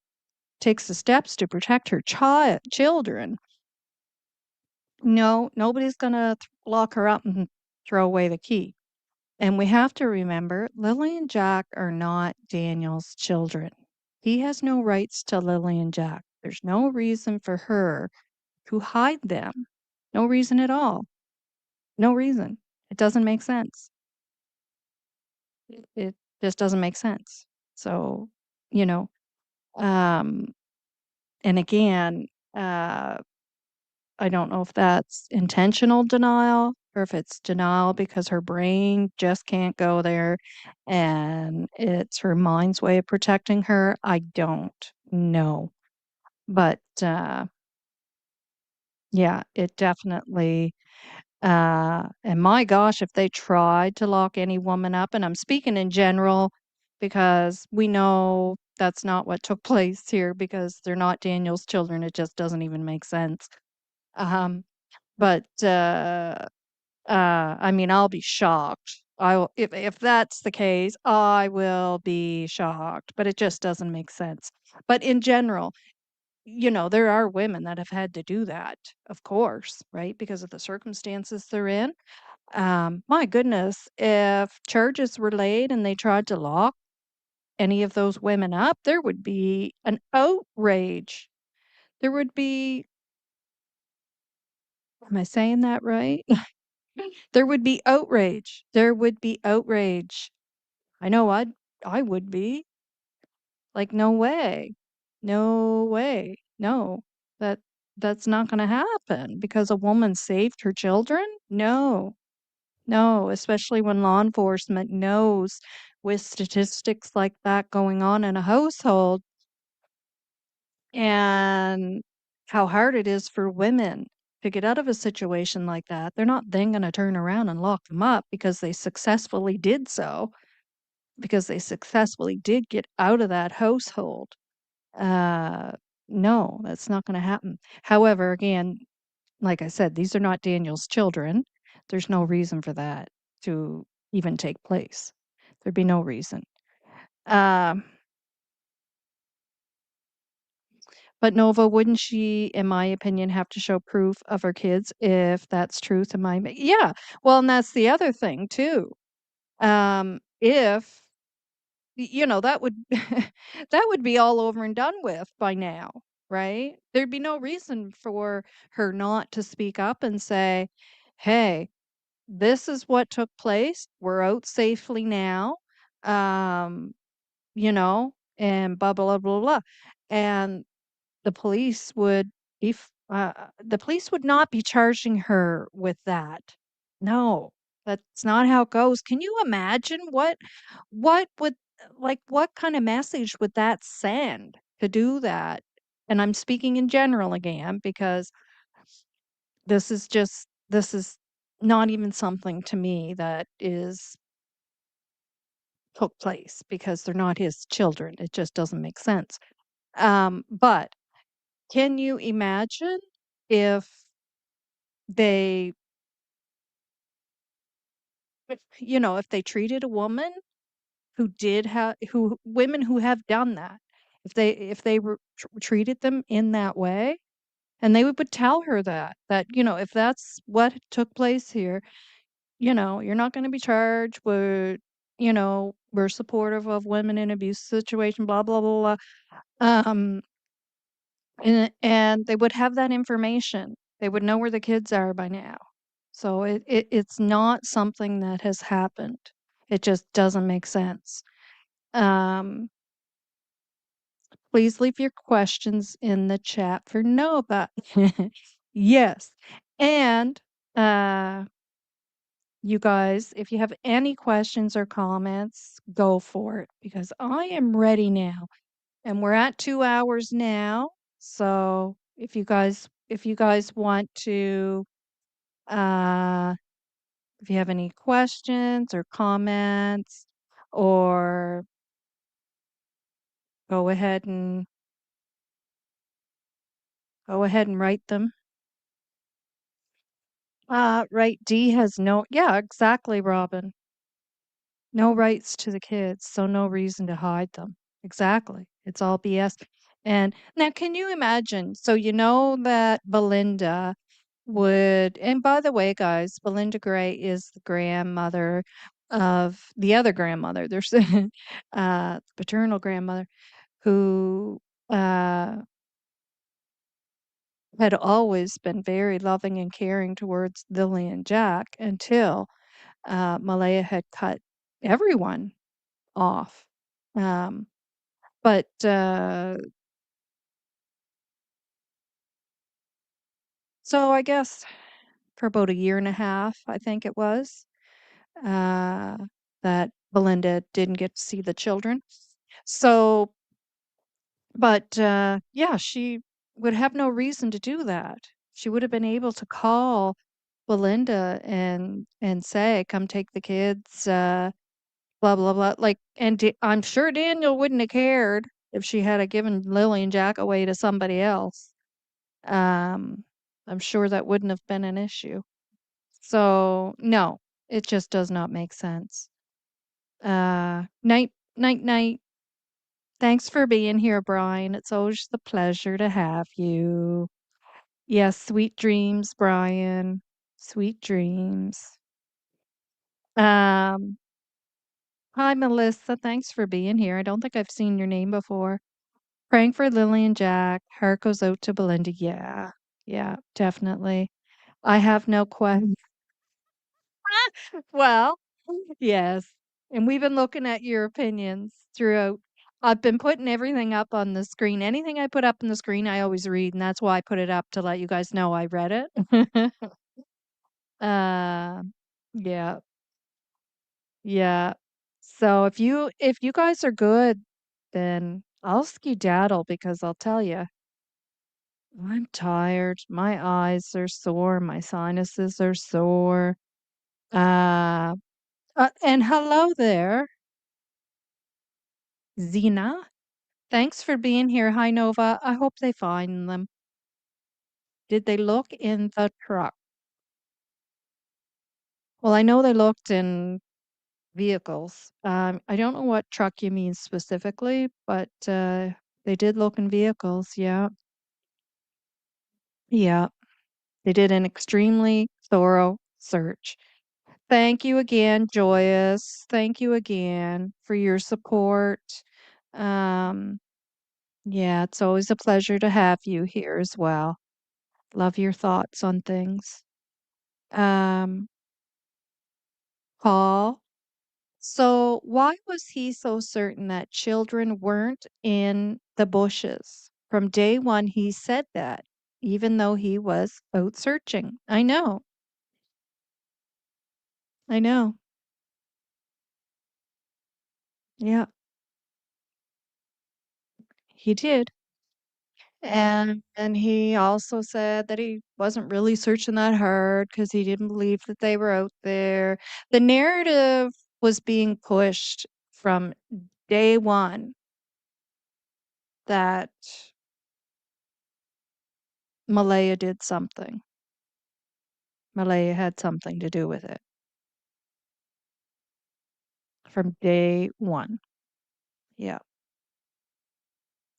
takes the steps to protect her children, no, nobody's gonna lock her up and throw away the key. And we have to remember, Lily and Jack are not Daniel's children. He has no rights to Lily and Jack. There's no reason for her to hide them. No reason at all. No reason. It doesn't make sense. It just doesn't make sense. So, you know, um, and again, uh, I don't know if that's intentional denial or if it's denial because her brain just can't go there and it's her mind's way of protecting her. I don't know. But yeah, it definitely and my gosh, if they tried to lock any woman up, and I'm speaking in general because we know that's not what took place here because they're not Daniel's children. It just doesn't even make sense. Um, but I mean, I'll be shocked. If that's the case, I will be shocked. But it just doesn't make sense. But in general, there are women that have had to do that, of course, right? Because of the circumstances they're in. My goodness, if charges were laid and they tried to lock any of those women up, there would be an outrage. There would be, am I saying that right? There would be outrage. There would be outrage. I know I would be. Like, no way. No way. No. That that's not going to happen because a woman saved her children? No. No, especially when law enforcement knows with statistics like that going on in a household and how hard it is for women to get out of a situation like that. They're not then going to turn around and lock them up because they successfully did so, because they successfully did get out of that household. Uh, no, that's not going to happen. However, again, like I said, these are not Daniel's children. There's no reason for that to even take place. There'd be no reason. Um, but Nova, wouldn't she, in my opinion, have to show proof of her kids if that's truth? Yeah. Well, and that's the other thing too. If that would that would be all over and done with by now, right? There'd be no reason for her not to speak up and say, "Hey, this is what took place. We're out safely now." Um, and blah blah blah blah. And the police would the police would not be charging her with that. No, that's not how it goes. Can you imagine what would what kind of message would that send to do that? And I'm speaking in general again because this is not even something to me that is took place because they're not his children. It just doesn't make sense. But can you imagine if they, if they treated a woman who did have, who women who have done that, if they were treated them in that way, and they would tell her that if that's what took place here, you're not going to be charged. We're supportive of women in abuse situation, blah blah blah blah. And they would have that information. They would know where the kids are by now. So it's not something that has happened. It just doesn't make sense. Um, Please leave your questions in the chat for Novah. Yes. And you guys, if you have any questions or comments, go for it because I am ready now. And we're at 2 hours now. So if you guys want to uh if you have any questions or comments, or go ahead and write them. Right, D has no, yeah, exactly, Robin. No rights to the kids, so no reason to hide them. Exactly. It's all BS. And now, can you imagine? So, you know that Belinda would, and by the way, guys, Belinda Gray is the grandmother of the other grandmother. There's paternal grandmother who uh, had always been very loving and caring towards Lily and Jack until Malaya had cut everyone off. Um, but so I guess for about a year and a half, I think it was, uh, that Belinda didn't get to see the children. So, but yeah, she would have no reason to do that. She would have been able to call Belinda and say, "Come take the kids." Blah blah blah. Like, and I'm sure Daniel wouldn't have cared if she had a given Lily and Jack away to somebody else. Um, I'm sure that wouldn't have been an issue. So no, it just does not make sense. Night, night, night. Thanks for being here, Brian. It's always the pleasure to have you. Yes, sweet dreams, Brian. Sweet dreams. Um, Hi, Melissa. Thanks for being here. I don't think I've seen your name before. Praying for Lily and Jack. Heart goes out to Belinda. Yeah, yeah, definitely. I have no question. Well, yes. And we've been looking at your opinions throughout. I've been putting everything up on the screen. Anything I put up on the screen, I always read, and that's why I put it up to let you guys know I read it. uh, yeah, yeah. So if you guys are good, then I'll skedaddle because I'll tell you, I'm tired. My eyes are sore. My sinuses are sore. Uh, and hello there, Zena. Thanks for being here. Hi, Nova. I hope they find them. Did they look in the truck? Well, I know they looked in vehicles. I don't know what truck you mean specifically, but they did look in vehicles. Yeah. Yeah. They did an extremely thorough search. Thank you again, Joyous. Thank you again for your support. Um, yeah, it's always a pleasure to have you here as well. Love your thoughts on things. Um, Paul, so why was he so certain that children weren't in the bushes? From day one, he said that, even though he was out searching. I know, I know. Yeah, he did. And he also said that he wasn't really searching that hard because he didn't believe that they were out there. The narrative was being pushed from day one that Malaya did something. Malaya had something to do with it. From day one. Yeah.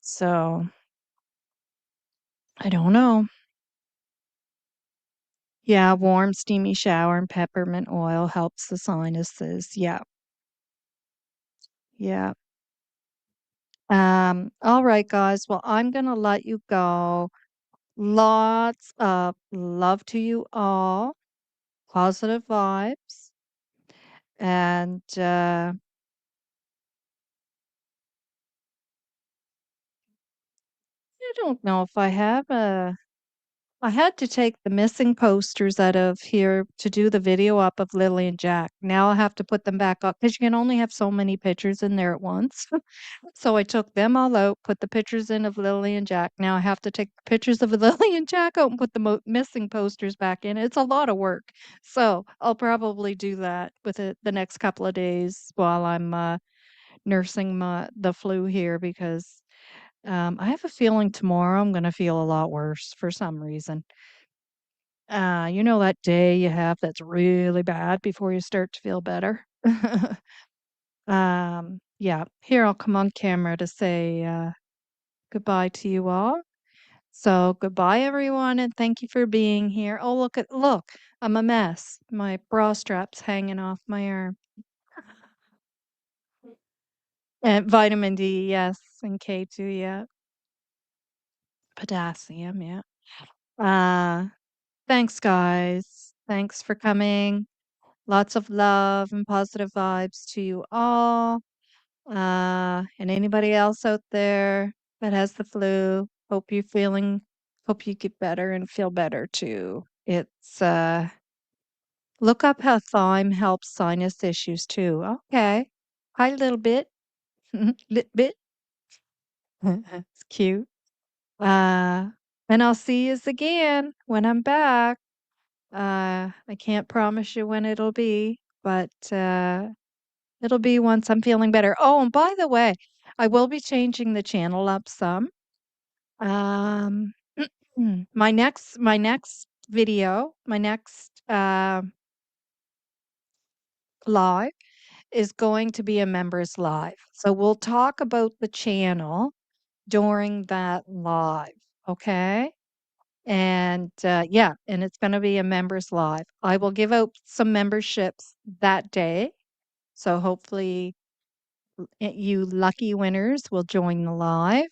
So, I don't know. Yeah, warm, steamy shower and peppermint oil helps the sinuses. Yeah. Yeah. All right, guys. Well, I'm gonna let you go. Lots of love to you all. Positive vibes. And I don't know if I have a I had to take the missing posters out of here to do the video up of Lily and Jack. Now I have to put them back up because you can only have so many pictures in there at once. So I took them all out, put the pictures in of Lily and Jack. Now I have to take the pictures of Lily and Jack out and put the missing posters back in. It's a lot of work. So I'll probably do that with it the next couple of days while I'm nursing the flu here because I have a feeling tomorrow I'm going to feel a lot worse for some reason. You know that day you have that's really bad before you start to feel better? Yeah, here I'll come on camera to say goodbye to you all. So goodbye everyone and thank you for being here. Oh, look, I'm a mess. My bra strap's hanging off my arm. And vitamin D, yes, and K2, yeah. Potassium, yeah. Uh, thanks guys. Thanks for coming. Lots of love and positive vibes to you all. And anybody else out there that has the flu, hope you get better and feel better too. It's, look up how thyme helps sinus issues too. Okay. Hi, little bit. Little bit. It's cute. Uh, and I'll see you again when I'm back. I can't promise you when it'll be, but, it'll be once I'm feeling better. Oh, and by the way, I will be changing the channel up some. Um, my next video, my next live is going to be a members live. So we'll talk about the channel during that live, okay? And yeah, and it's going to be a members live. I will give out some memberships that day. So hopefully you lucky winners will join the live.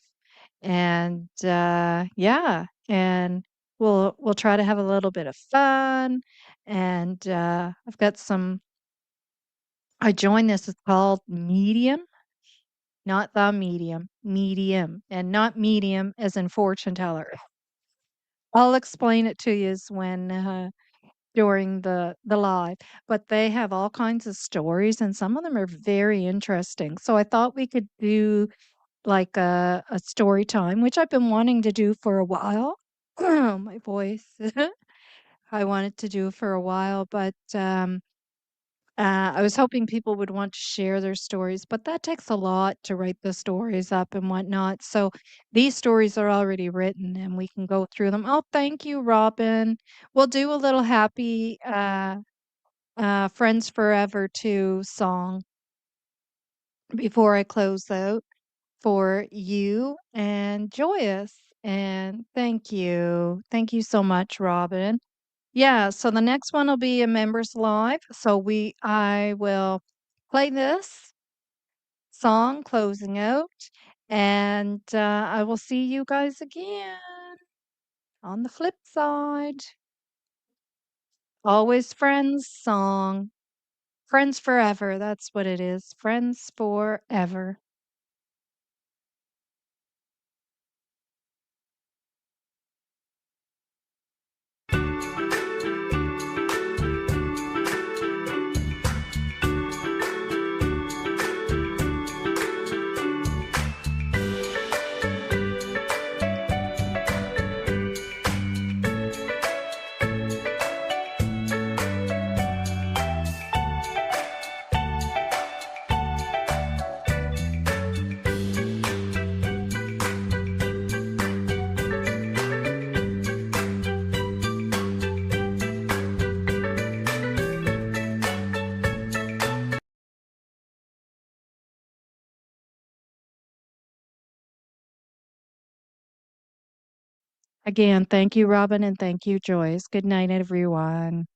And yeah, and we'll try to have a little bit of fun. And I've got some I joined this, it's called Medium, not the medium, medium, and not medium as in fortune teller. I'll explain it to you when during the live, but they have all kinds of stories and some of them are very interesting. So I thought we could do like a story time, which I've been wanting to do for a while. My voice. I wanted to do for a while, but I was hoping people would want to share their stories, but that takes a lot to write the stories up and whatnot. So these stories are already written and we can go through them. Oh, thank you, Robin. We'll do a little happy Friends Forever 2 song before I close out for you and Joyous. And thank you. Thank you so much, Robin. Yeah, so the next one will be a members live. So I will play this song closing out, and I will see you guys again on the flip side. Always Friends song. Friends Forever. That's what it is. Friends Forever. Again, thank you, Robin, and thank you, Joyce. Good night, everyone.